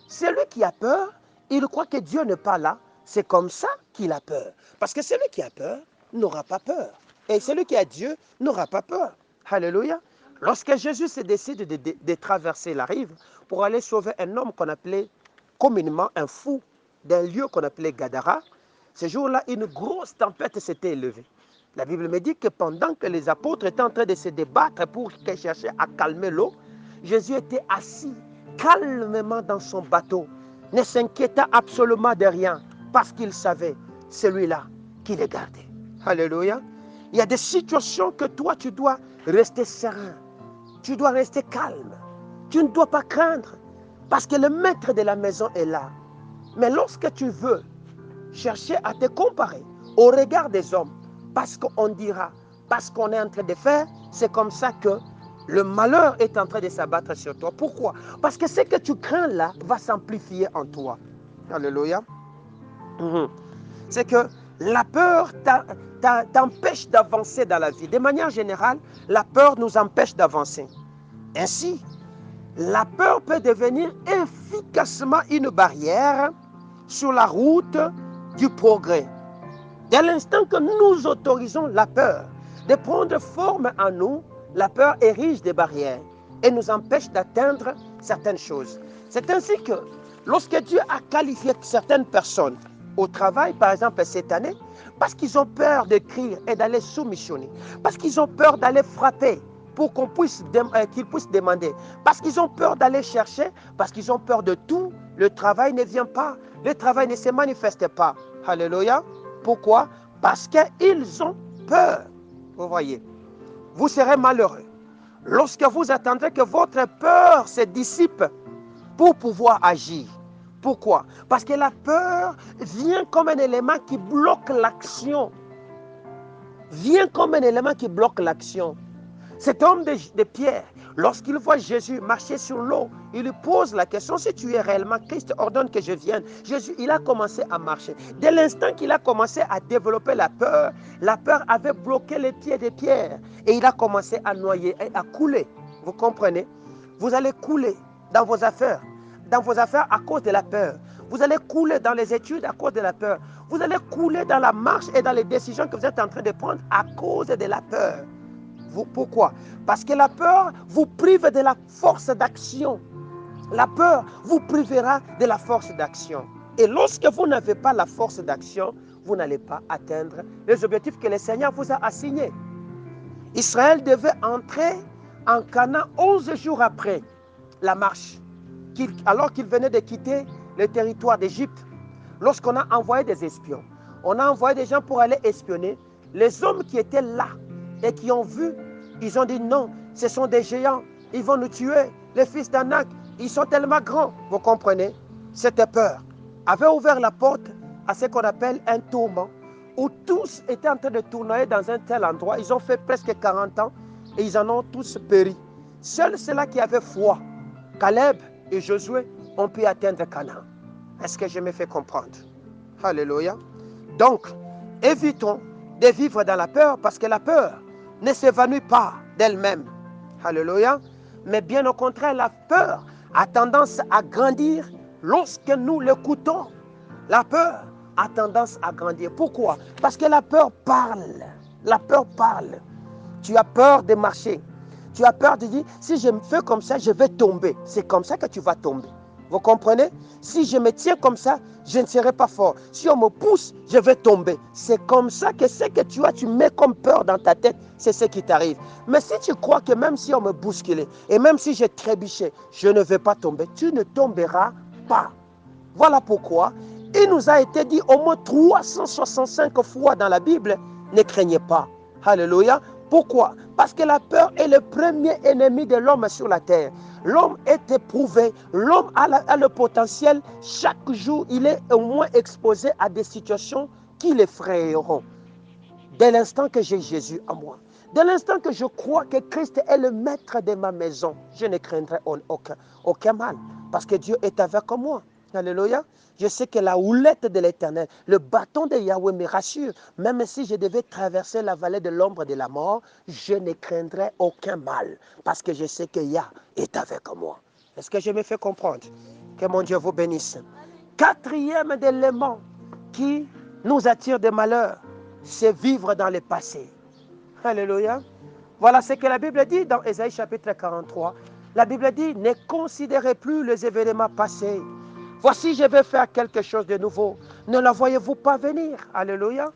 Celui qui a peur, il croit que Dieu n'est pas là. C'est comme ça qu'il a peur. Parce que celui qui a peur n'aura pas peur. Et celui qui a Dieu n'aura pas peur. Alléluia. Lorsque Jésus se décide de traverser la rive pour aller sauver un homme qu'on appelait communément un fou d'un lieu qu'on appelait Gadara, ce jour-là, une grosse tempête s'était élevée. La Bible me dit que pendant que les apôtres étaient en train de se débattre pour chercher à calmer l'eau, Jésus était assis calmement dans son bateau, ne s'inquiéta absolument de rien, parce qu'il savait celui-là qui le gardait. Alléluia. Il y a des situations que toi, tu dois rester serein. Tu dois rester calme. Tu ne dois pas craindre, parce que le maître de la maison est là. Mais lorsque tu veux chercher à te comparer au regard des hommes, parce qu'on dira, parce qu'on est en train de faire, c'est comme ça que le malheur est en train de s'abattre sur toi. Pourquoi? Parce que ce que tu crains là va s'amplifier en toi. Alléluia. C'est que la peur t'empêche d'avancer dans la vie. De manière générale, la peur nous empêche d'avancer. Ainsi, la peur peut devenir efficacement une barrière sur la route du progrès. Dès l'instant que nous autorisons la peur de prendre forme en nous, la peur érige des barrières et nous empêche d'atteindre certaines choses. C'est ainsi que lorsque Dieu a qualifié certaines personnes au travail, par exemple cette année, parce qu'ils ont peur d'écrire et d'aller soumissionner, parce qu'ils ont peur d'aller frapper pour qu'ils puissent demander, parce qu'ils ont peur d'aller chercher, parce qu'ils ont peur de tout, le travail ne vient pas, le travail ne se manifeste pas. Alléluia. Pourquoi? Parce qu'ils ont peur. Vous voyez, vous serez malheureux lorsque vous attendrez que votre peur se dissipe pour pouvoir agir. Pourquoi? Parce que la peur vient comme un élément qui bloque l'action. Vient comme un élément qui bloque l'action. Cet homme de Pierre, lorsqu'il voit Jésus marcher sur l'eau, il lui pose la question, si tu es réellement Christ, ordonne que je vienne. Jésus, il a commencé à marcher. Dès l'instant qu'il a commencé à développer la peur avait bloqué les pieds de Pierre. Et il a commencé à noyer et à couler. Vous comprenez? Vous allez couler dans vos affaires à cause de la peur. Vous allez couler dans les études à cause de la peur. Vous allez couler dans la marche et dans les décisions que vous êtes en train de prendre à cause de la peur. Pourquoi? Parce que la peur vous prive de la force d'action. La peur vous privera de la force d'action. Et lorsque vous n'avez pas la force d'action, vous n'allez pas atteindre les objectifs que le Seigneur vous a assignés. Israël devait entrer en Canaan 11 jours après la marche, alors qu'il venait de quitter le territoire d'Égypte. Lorsqu'on a envoyé des espions, on a envoyé des gens pour aller espionner, les hommes qui étaient là et qui ont vu, ils ont dit non, ce sont des géants, ils vont nous tuer, les fils d'Anak, ils sont tellement grands. Vous comprenez? Cette peur avait ouvert la porte à ce qu'on appelle un tourment, où tous étaient en train de tournoyer dans un tel endroit. Ils ont fait presque 40 ans et ils en ont tous péri. Seuls ceux-là qui avaient foi, Caleb et Josué, ont pu atteindre Canaan. Est-ce que je me fais comprendre? Alléluia. Donc, évitons de vivre dans la peur, parce que la peur ne s'évanouit pas d'elle-même. Alléluia. Mais bien au contraire, la peur a tendance à grandir lorsque nous l'écoutons. La peur a tendance à grandir. Pourquoi? Parce que la peur parle. La peur parle. Tu as peur de marcher. Tu as peur de dire, si je me fais comme ça, je vais tomber. C'est comme ça que tu vas tomber. Vous comprenez? Si je me tiens comme ça, je ne serai pas fort. Si on me pousse, je vais tomber. C'est comme ça que ce que tu mets comme peur dans ta tête, c'est ce qui t'arrive. Mais si tu crois que même si on me bousculait, et même si j'ai trébuché, je ne vais pas tomber, tu ne tomberas pas. Voilà pourquoi il nous a été dit au moins 365 fois dans la Bible, ne craignez pas. Alléluia. Pourquoi? Parce que la peur est le premier ennemi de l'homme sur la terre. L'homme est éprouvé. L'homme a le potentiel. Chaque jour, il est au moins exposé à des situations qui l'effrayeront. Dès l'instant que j'ai Jésus en moi, dès l'instant que je crois que Christ est le maître de ma maison, je ne craindrai aucun mal. Parce que Dieu est avec moi. Alléluia. Je sais que la houlette de l'Éternel, le bâton de Yahweh me rassure. Même si je devais traverser la vallée de l'ombre de la mort, je ne craindrai aucun mal. Parce que je sais que Yah est avec moi. Est-ce que je me fais comprendre? Que mon Dieu vous bénisse. Quatrième élément qui nous attire des malheurs, c'est vivre dans le passé. Alléluia. Voilà ce que la Bible dit dans Ésaïe chapitre 43. La Bible dit, ne considérez plus les événements passés. Voici, je vais faire quelque chose de nouveau. Ne la voyez-vous pas venir? Alléluia.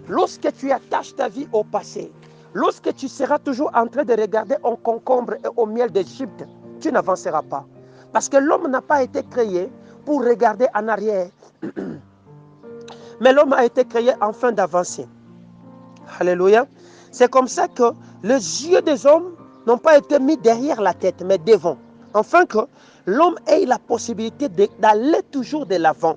Lorsque tu attaches ta vie au passé, lorsque tu seras toujours en train de regarder au concombre et au miel d'Égypte, tu n'avanceras pas. Parce que l'homme n'a pas été créé pour regarder en arrière. Mais l'homme a été créé afin d'avancer. Alléluia. C'est comme ça que les yeux des hommes n'ont pas été mis derrière la tête, mais devant. Afin que l'homme ait la possibilité d'aller toujours de l'avant.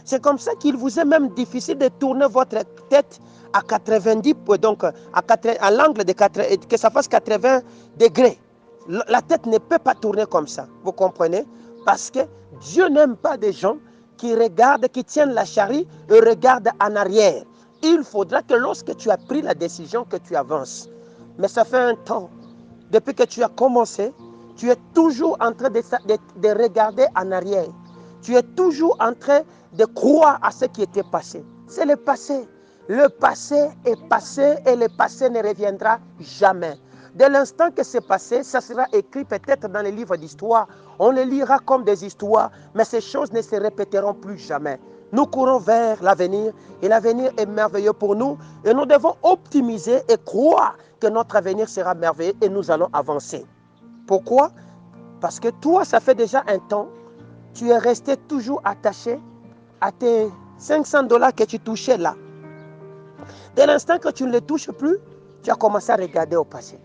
C'est comme ça qu'il vous est même difficile de tourner votre tête à 90, donc à l'angle de 80, que ça fasse 80 degrés. La tête ne peut pas tourner comme ça. Vous comprenez? Parce que Dieu n'aime pas des gens qui regardent, qui tiennent la charrue et regardent en arrière. Il faudra que lorsque tu as pris la décision, que tu avances. Mais ça fait un temps, depuis que tu as commencé, tu es toujours en train de regarder en arrière. Tu es toujours en train de croire à ce qui était passé. C'est le passé. Le passé est passé et le passé ne reviendra jamais. Dès l'instant que c'est passé, ça sera écrit peut-être dans les livres d'histoire. On les lira comme des histoires, mais ces choses ne se répéteront plus jamais. Nous courons vers l'avenir et l'avenir est merveilleux pour nous et nous devons optimiser et croire que notre avenir sera merveilleux et nous allons avancer. Pourquoi? Parce que toi, ça fait déjà un temps, tu es resté toujours attaché à tes $500 que tu touchais là. Dès l'instant que tu ne les touches plus, tu as commencé à regarder au passé.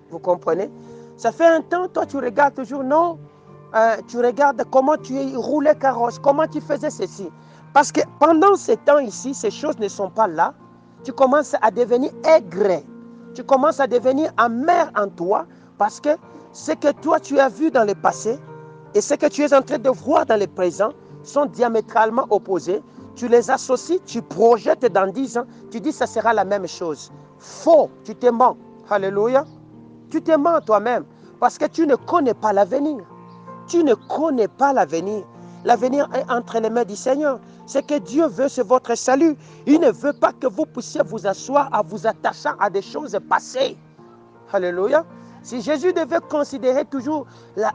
Vous comprenez? Ça fait un temps, toi, tu regardes toujours, non, tu regardes comment tu roulais carrosse, comment tu faisais ceci. Parce que pendant ces temps ici, ces choses ne sont pas là. Tu commences à devenir aigre. Tu commences à devenir amer en toi parce que ce que toi, tu as vu dans le passé et ce que tu es en train de voir dans le présent sont diamétralement opposés. Tu les associes, tu projettes dans 10 ans, tu dis que ça sera la même chose. Faux, tu te mens. Alléluia. Tu te mens toi-même parce que tu ne connais pas l'avenir. Tu ne connais pas l'avenir. L'avenir est entre les mains du Seigneur. Ce que Dieu veut, c'est votre salut. Il ne veut pas que vous puissiez vous asseoir à vous attachant à des choses passées. Alléluia. Si Jésus devait considérer toujours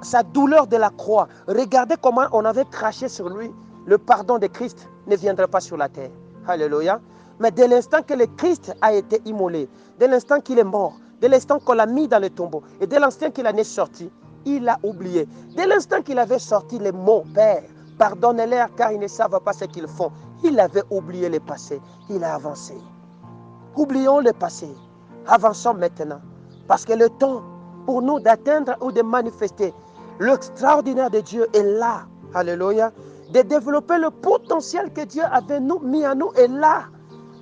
sa douleur de la croix, regardez comment on avait craché sur lui, le pardon de Christ ne viendrait pas sur la terre. Alléluia. Mais dès l'instant que le Christ a été immolé, dès l'instant qu'il est mort, dès l'instant qu'on l'a mis dans le tombeau, et dès l'instant qu'il en est sorti, il a oublié. Dès l'instant qu'il avait sorti les mots, Père, pardonne-leur car ils ne savent pas ce qu'ils font. Il avait oublié le passé. Il a avancé. Oublions le passé. Avançons maintenant. Parce que le temps pour nous d'atteindre ou de manifester l'extraordinaire de Dieu est là. Alléluia. De développer le potentiel que Dieu avait mis en nous est là.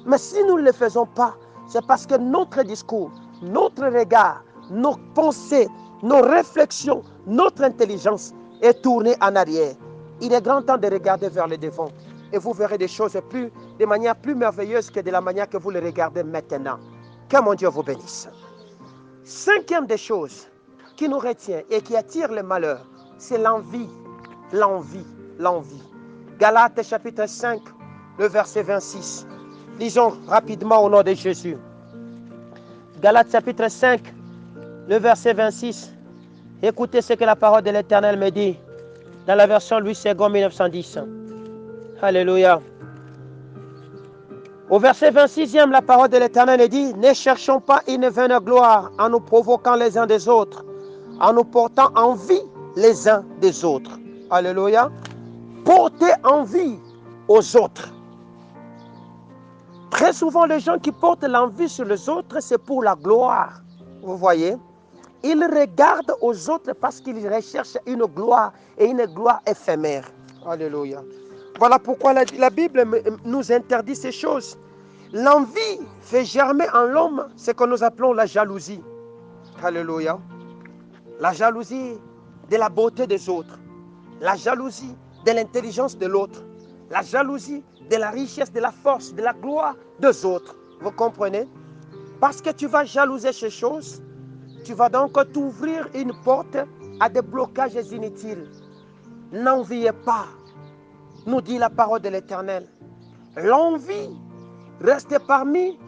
Mais si nous ne le faisons pas, c'est parce que notre discours, notre regard, nos pensées, nos réflexions, notre intelligence est tournée en arrière. Il est grand temps de regarder vers le devant et vous verrez des choses de manière plus merveilleuse que de la manière que vous les regardez maintenant. Que mon Dieu vous bénisse. Cinquième des choses qui nous retient et qui attire le malheur, c'est l'envie. L'envie, l'envie. Galates chapitre 5, le verset 26. Lisons rapidement au nom de Jésus. Galates chapitre 5, le verset 26. Écoutez ce que la parole de l'Éternel me dit dans la version Louis II 1910. Alléluia. Au verset 26e, la parole de l'Éternel dit, ne cherchons pas une vaine gloire en nous provoquant les uns des autres, en nous portant envie les uns des autres. Alléluia. Porter envie aux autres. Très souvent, les gens qui portent l'envie sur les autres, c'est pour la gloire. Vous voyez? Ils regardent aux autres parce qu'ils recherchent une gloire et une gloire éphémère. Alléluia. Voilà pourquoi la Bible nous interdit ces choses. L'envie fait germer en l'homme ce que nous appelons la jalousie. Alléluia. La jalousie de la beauté des autres. La jalousie de l'intelligence de l'autre. La jalousie de la richesse, de la force, de la gloire des autres. Vous comprenez? Parce que tu vas jalouser ces choses, tu vas donc t'ouvrir une porte à des blocages inutiles. N'enviez pas, nous dit la parole de l'Éternel. L'envie reste parmi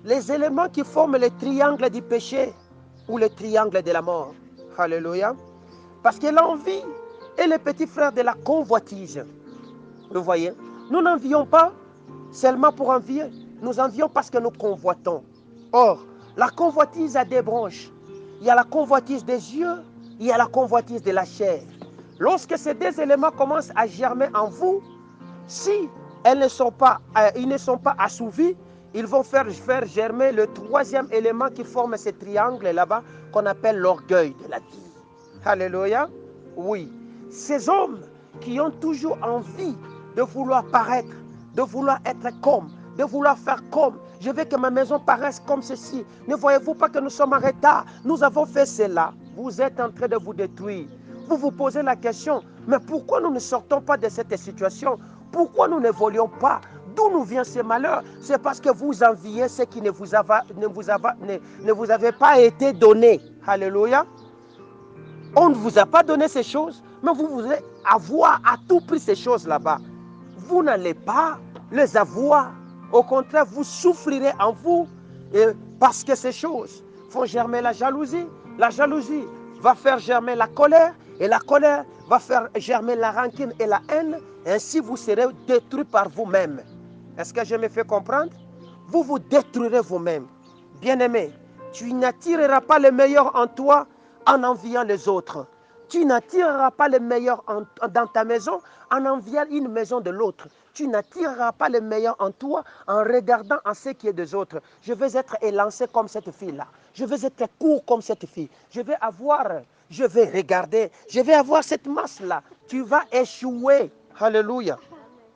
les éléments qui forment le triangle du péché ou le triangle de la mort. Alléluia. Parce que l'envie est le petit frère de la convoitise. Vous voyez, nous n'envions pas seulement pour envier, nous envions parce que nous convoitons. Or, la convoitise a des branches. Il y a la convoitise des yeux, il y a la convoitise de la chair. Lorsque ces deux éléments commencent à germer en vous, si ils ne sont pas assouvis, ils vont faire germer le troisième élément qui forme ce triangle là-bas, qu'on appelle l'orgueil de la vie. Alléluia. Oui, ces hommes qui ont toujours envie de vouloir paraître, de vouloir être comme, de vouloir faire comme. Je veux que ma maison paraisse comme ceci. Ne voyez-vous pas que nous sommes en retard? Nous avons fait cela. Vous êtes en train de vous détruire. Vous vous posez la question, mais pourquoi nous ne sortons pas de cette situation? Pourquoi nous n'évoluons pas? D'où nous vient ce malheur? C'est parce que vous enviez ce qui ne vous avait pas été donné. Alléluia. On ne vous a pas donné ces choses, mais vous voulez avoir à tout prix ces choses là-bas. Vous n'allez pas les avoir. Au contraire, vous souffrirez en vous parce que ces choses font germer la jalousie. La jalousie va faire germer la colère et la colère va faire germer la rancune et la haine. Ainsi, vous serez détruits par vous-même. Est-ce que je me fais comprendre? Vous vous détruirez vous-même. Bien-aimé, tu n'attireras pas le meilleur en toi en enviant les autres. Tu n'attireras pas le meilleur dans ta maison en enviant une maison de l'autre. Tu n'attireras pas le meilleur en toi en regardant en ce qui est des autres. Je veux être élancé comme cette fille-là. Je veux être court comme cette fille. Je vais regarder. Je vais avoir cette masse-là. Tu vas échouer. Alléluia.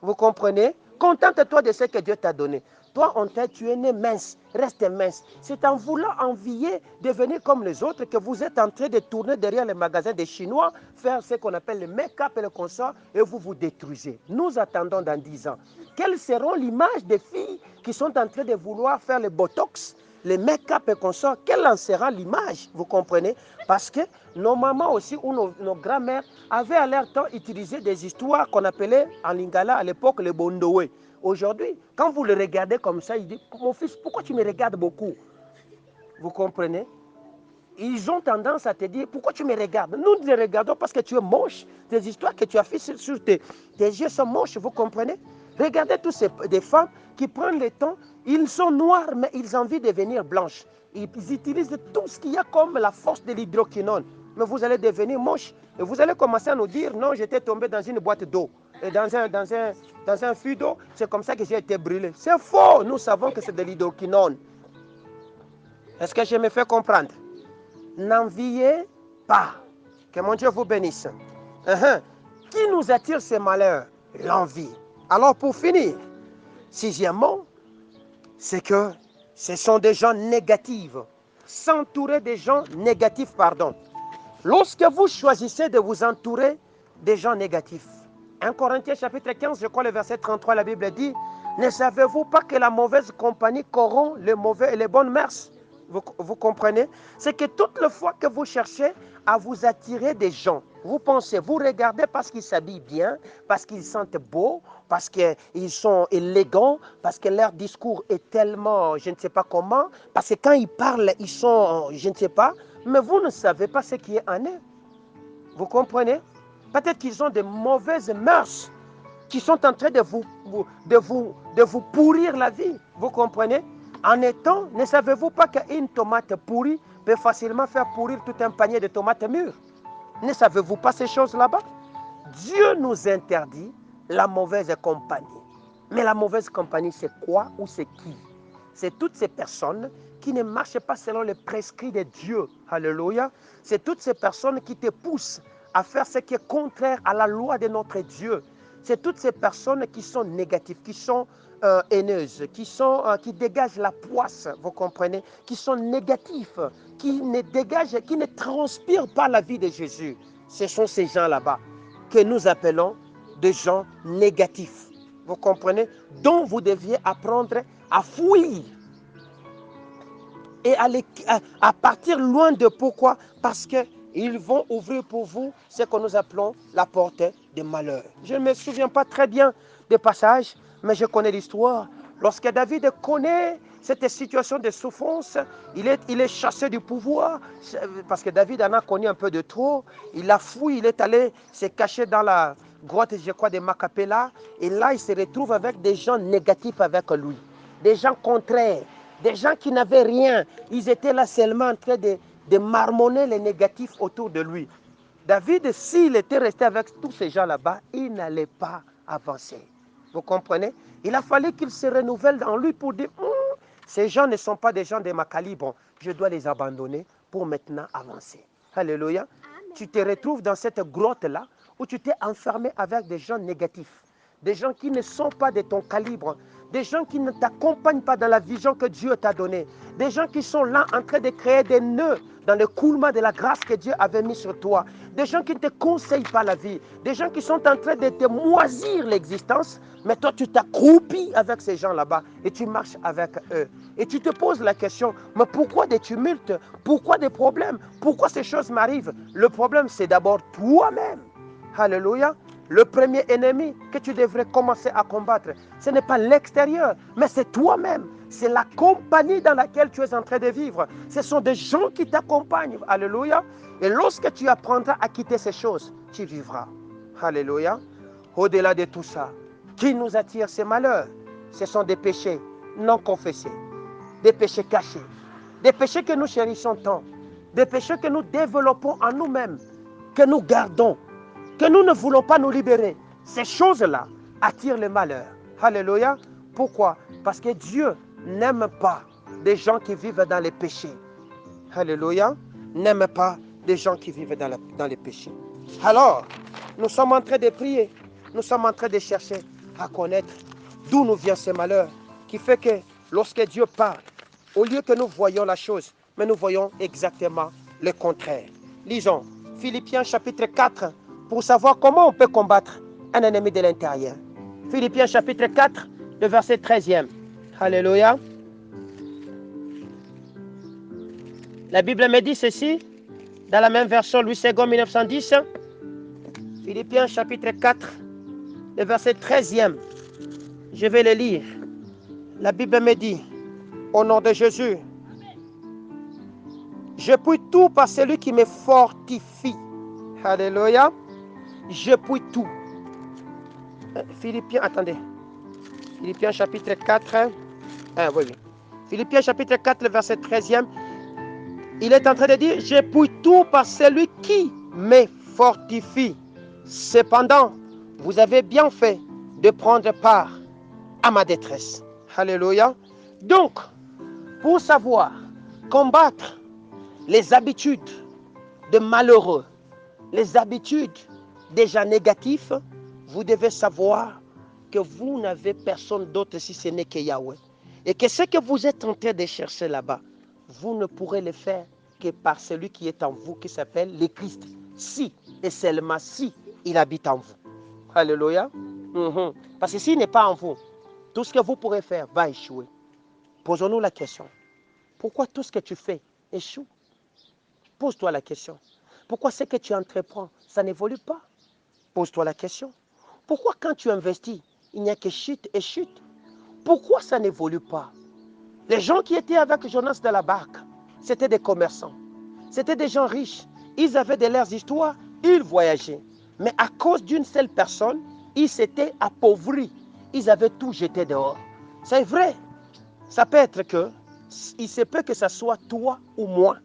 Vous comprenez? Contente-toi de ce que Dieu t'a donné. Toi, tu es né mince, reste mince. C'est en voulant envier, devenir comme les autres, que vous êtes en train de tourner derrière les magasins des Chinois, faire ce qu'on appelle le make-up et le consort, et vous vous détruisez. Nous attendons dans 10 ans. Quelles seront l'image des filles qui sont en train de vouloir faire le botox, les make-up et consorts? Quelle en sera l'image? Vous comprenez? Parce que nos mamans aussi, ou nos grands-mères, avaient à leur temps utilisé des histoires qu'on appelait en lingala à l'époque les bondowe. Aujourd'hui, quand vous le regardez comme ça, il dit, mon fils, pourquoi tu me regardes beaucoup? Vous comprenez? Ils ont tendance à te dire, pourquoi tu me regardes? Nous te regardons parce que tu es moche. Des histoires que tu as faites sur tes yeux sont moches, vous comprenez? Regardez tous des femmes qui prennent le temps, ils sont noirs, mais ils ont envie de devenir blanches. Ils utilisent tout ce qu'il y a comme la force de l'hydroquinone. Mais vous allez devenir moche. Et vous allez commencer à nous dire, non, j'étais tombé dans une boîte d'eau. Et dans un fût d'eau, c'est comme ça que j'ai été brûlé. C'est faux. Nous savons que c'est de l'hydroquinone. Est-ce que je me fais comprendre? N'enviez pas. Que mon Dieu vous bénisse. Qui nous attire ces malheurs? L'envie. Alors pour finir, sixièmement, c'est que ce sont des gens négatifs. S'entourer des gens négatifs, pardon. Lorsque vous choisissez de vous entourer des gens négatifs. 1 Corinthiens chapitre 15, je crois le verset 33, la Bible dit, ne savez-vous pas que la mauvaise compagnie corrompt les mauvais et les bonnes mœurs? Vous comprenez? C'est que toutes les fois que vous cherchez à vous attirer des gens, vous pensez, vous regardez parce qu'ils s'habillent bien, parce qu'ils sentent beaux, parce qu'ils sont élégants, parce que leur discours est tellement, je ne sais pas comment, parce que quand ils parlent, ils sont, je ne sais pas, mais vous ne savez pas ce qui est en eux. Vous comprenez? Peut-être qu'ils ont de mauvaises mœurs qui sont en train de vous pourrir la vie. Vous comprenez? En étant, ne savez-vous pas qu'une tomate pourrie peut facilement faire pourrir tout un panier de tomates mûres? Ne savez-vous pas ces choses là-bas? Dieu nous interdit la mauvaise compagnie. Mais la mauvaise compagnie, c'est quoi ou c'est qui? C'est toutes ces personnes qui ne marchent pas selon les prescrits de Dieu. Alléluia. C'est toutes ces personnes qui te poussent à faire ce qui est contraire à la loi de notre Dieu. C'est toutes ces personnes qui sont négatives, qui sont haineuses, qui dégagent la poisse, vous comprenez, qui sont négatifs, qui ne dégagent, qui ne transpirent pas la vie de Jésus. Ce sont ces gens là-bas que nous appelons des gens négatifs. Vous comprenez? Dont vous deviez apprendre à fuir et à partir loin de pourquoi? Parce qu'ils vont ouvrir pour vous ce que nous appelons la porte des malheurs. Je ne me souviens pas très bien des passages, mais je connais l'histoire. Lorsque David connaît cette situation de souffrance, il est chassé du pouvoir, parce que David en a connu un peu de trop. Il a fui, il est allé se cacher dans la grotte, je crois, de Macapéla. Et là, il se retrouve avec des gens négatifs avec lui, des gens contraires, des gens qui n'avaient rien. Ils étaient là seulement en train de marmonner les négatifs autour de lui. David, s'il était resté avec tous ces gens là-bas, il n'allait pas avancer. Vous comprenez? Il a fallu qu'il se renouvelle en lui pour dire, ces gens ne sont pas des gens de ma calibre. Je dois les abandonner pour maintenant avancer. Alléluia. Tu te retrouves dans cette grotte-là où tu t'es enfermé avec des gens négatifs, des gens qui ne sont pas de ton calibre, des gens qui ne t'accompagnent pas dans la vision que Dieu t'a donnée, des gens qui sont là en train de créer des nœuds dans le coulement de la grâce que Dieu avait mis sur toi, des gens qui ne te conseillent pas la vie, des gens qui sont en train de te moisir l'existence, mais toi tu t'accroupis avec ces gens là-bas et tu marches avec eux. Et tu te poses la question, mais pourquoi des tumultes? Pourquoi des problèmes? Pourquoi ces choses m'arrivent? Le problème, c'est d'abord toi-même. Alléluia. Le premier ennemi que tu devrais commencer à combattre, ce n'est pas l'extérieur, mais c'est toi-même. C'est la compagnie dans laquelle tu es en train de vivre. Ce sont des gens qui t'accompagnent. Alléluia. Et lorsque tu apprendras à quitter ces choses, tu vivras. Alléluia. Au-delà de tout ça, qui nous attire ces malheurs? Ce sont des péchés non confessés, des péchés cachés, des péchés que nous chérissons tant, des péchés que nous développons en nous-mêmes, que nous gardons, que nous ne voulons pas nous libérer. Ces choses-là attirent le malheur. Alléluia. Pourquoi? Parce que Dieu n'aime pas des gens qui vivent dans les péchés. Alléluia. N'aime pas des gens qui vivent dans les péchés. Alors, nous sommes en train de prier. Nous sommes en train de chercher à connaître d'où nous vient ce malheur, qui fait que lorsque Dieu parle, au lieu que nous voyons la chose, mais nous voyons exactement le contraire. Lisons Philippiens chapitre 4 pour savoir comment on peut combattre un ennemi de l'intérieur. Philippiens chapitre 4, le verset 13e. Alléluia. La Bible me dit ceci, dans la même version Louis II 1910. Philippiens chapitre 4, le verset 13e. Je vais le lire. La Bible me dit, au nom de Jésus, je puis tout par celui qui me fortifie. Alléluia. Je puis tout. Philippiens, attendez. Philippiens chapitre 4. Oui. Philippiens chapitre 4, le verset 13e. Il est en train de dire, je puis tout par celui qui me fortifie. Cependant, vous avez bien fait de prendre part à ma détresse. Alléluia. Donc, pour savoir combattre les habitudes de malheureux, les habitudes déjà négatives, vous devez savoir que vous n'avez personne d'autre si ce n'est que Yahweh. Et que ce que vous êtes en train de chercher là-bas, vous ne pourrez le faire que par celui qui est en vous, qui s'appelle le Christ. Si et seulement si il habite en vous. Alléluia. Parce que s'il n'est pas en vous, tout ce que vous pourrez faire va échouer. Posons-nous la question. Pourquoi tout ce que tu fais échoue? Pose-toi la question. Pourquoi ce que tu entreprends, ça n'évolue pas? Pose-toi la question. Pourquoi quand tu investis, il n'y a que chute et chute? Pourquoi ça n'évolue pas? Les gens qui étaient avec Jonas dans la barque, c'était des commerçants. C'était des gens riches. Ils avaient de leurs histoires, ils voyageaient. Mais à cause d'une seule personne, ils s'étaient appauvris. Ils avaient tout jeté dehors. C'est vrai. Ça peut être que, il se peut que ce soit toi ou moi.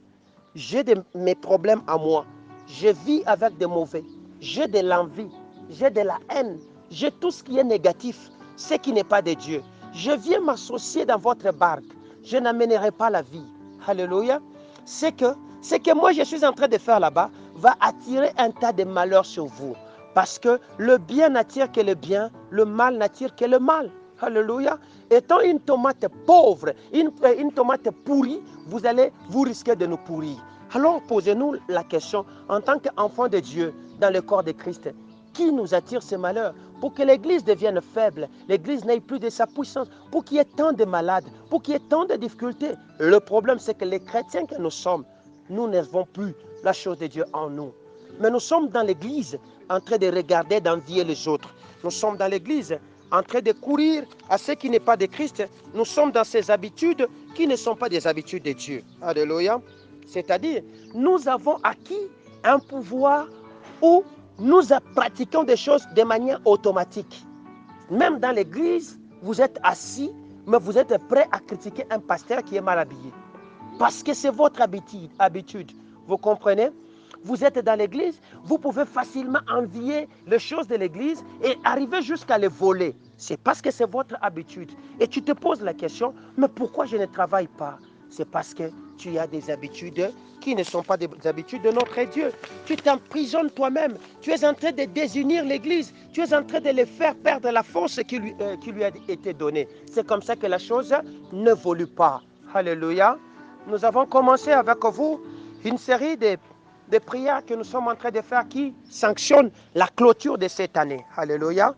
J'ai mes problèmes à moi. Je vis avec des mauvais. J'ai de l'envie. J'ai de la haine. J'ai tout ce qui est négatif. Ce qui n'est pas de Dieu. Je viens m'associer dans votre barque. je n'amènerai pas la vie. Alléluia. C'est que moi je suis en train de faire là-bas va attirer un tas de malheurs sur vous. Parce que le bien n'attire que le bien, le mal n'attire que le mal. Alléluia. Étant une tomate pauvre, une tomate pourrie, vous risquez de nous pourrir. Alors posez-nous la question, en tant qu'enfants de Dieu, dans le corps de Christ, qui nous attire ce malheur? Pour que l'Église devienne faible, l'Église n'ait plus de sa puissance, pour qu'il y ait tant de malades, pour qu'il y ait tant de difficultés. Le problème, c'est que les chrétiens que nous sommes, nous n'avons plus la chose de Dieu en nous. Mais nous sommes dans l'Église en train de regarder, d'envier les autres. Nous sommes dans l'Église en train de courir à ce qui n'est pas de Christ. Nous sommes dans ces habitudes qui ne sont pas des habitudes de Dieu. Alléluia. C'est-à-dire, nous avons acquis un pouvoir où nous pratiquons des choses de manière automatique. Même dans l'église, vous êtes assis, mais vous êtes prêt à critiquer un pasteur qui est mal habillé. Parce que c'est votre habitude. Vous comprenez? Vous êtes dans l'église, vous pouvez facilement envier les choses de l'église et arriver jusqu'à les voler. C'est parce que c'est votre habitude. Et tu te poses la question, mais pourquoi je ne travaille pas? C'est parce que tu as des habitudes qui ne sont pas des habitudes de notre Dieu. Tu t'emprisonnes toi-même. Tu es en train de désunir l'Église. Tu es en train de les faire perdre la force qui lui a été donnée. C'est comme ça que la chose n'évolue pas. Alléluia. Nous avons commencé avec vous une série de prières que nous sommes en train de faire qui sanctionnent la clôture de cette année. Alléluia.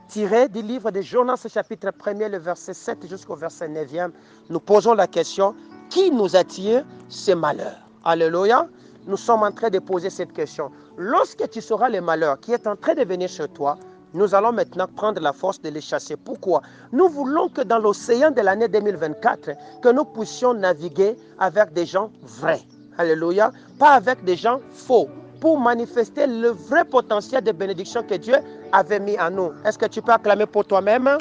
Tiré du livre de Jonas, chapitre 1er, le verset 7 jusqu'au verset 9e, nous posons la question, qui nous attire ces malheurs? Alléluia. Nous sommes en train de poser cette question. Lorsque tu sauras le malheur qui est en train de venir sur toi, nous allons maintenant prendre la force de les chasser. Pourquoi? Nous voulons que dans l'océan de l'année 2024, que nous puissions naviguer avec des gens vrais. Alléluia. Pas avec des gens faux. Pour manifester le vrai potentiel de bénédiction que Dieu avait mis en nous. Est-ce que tu peux acclamer pour toi-même?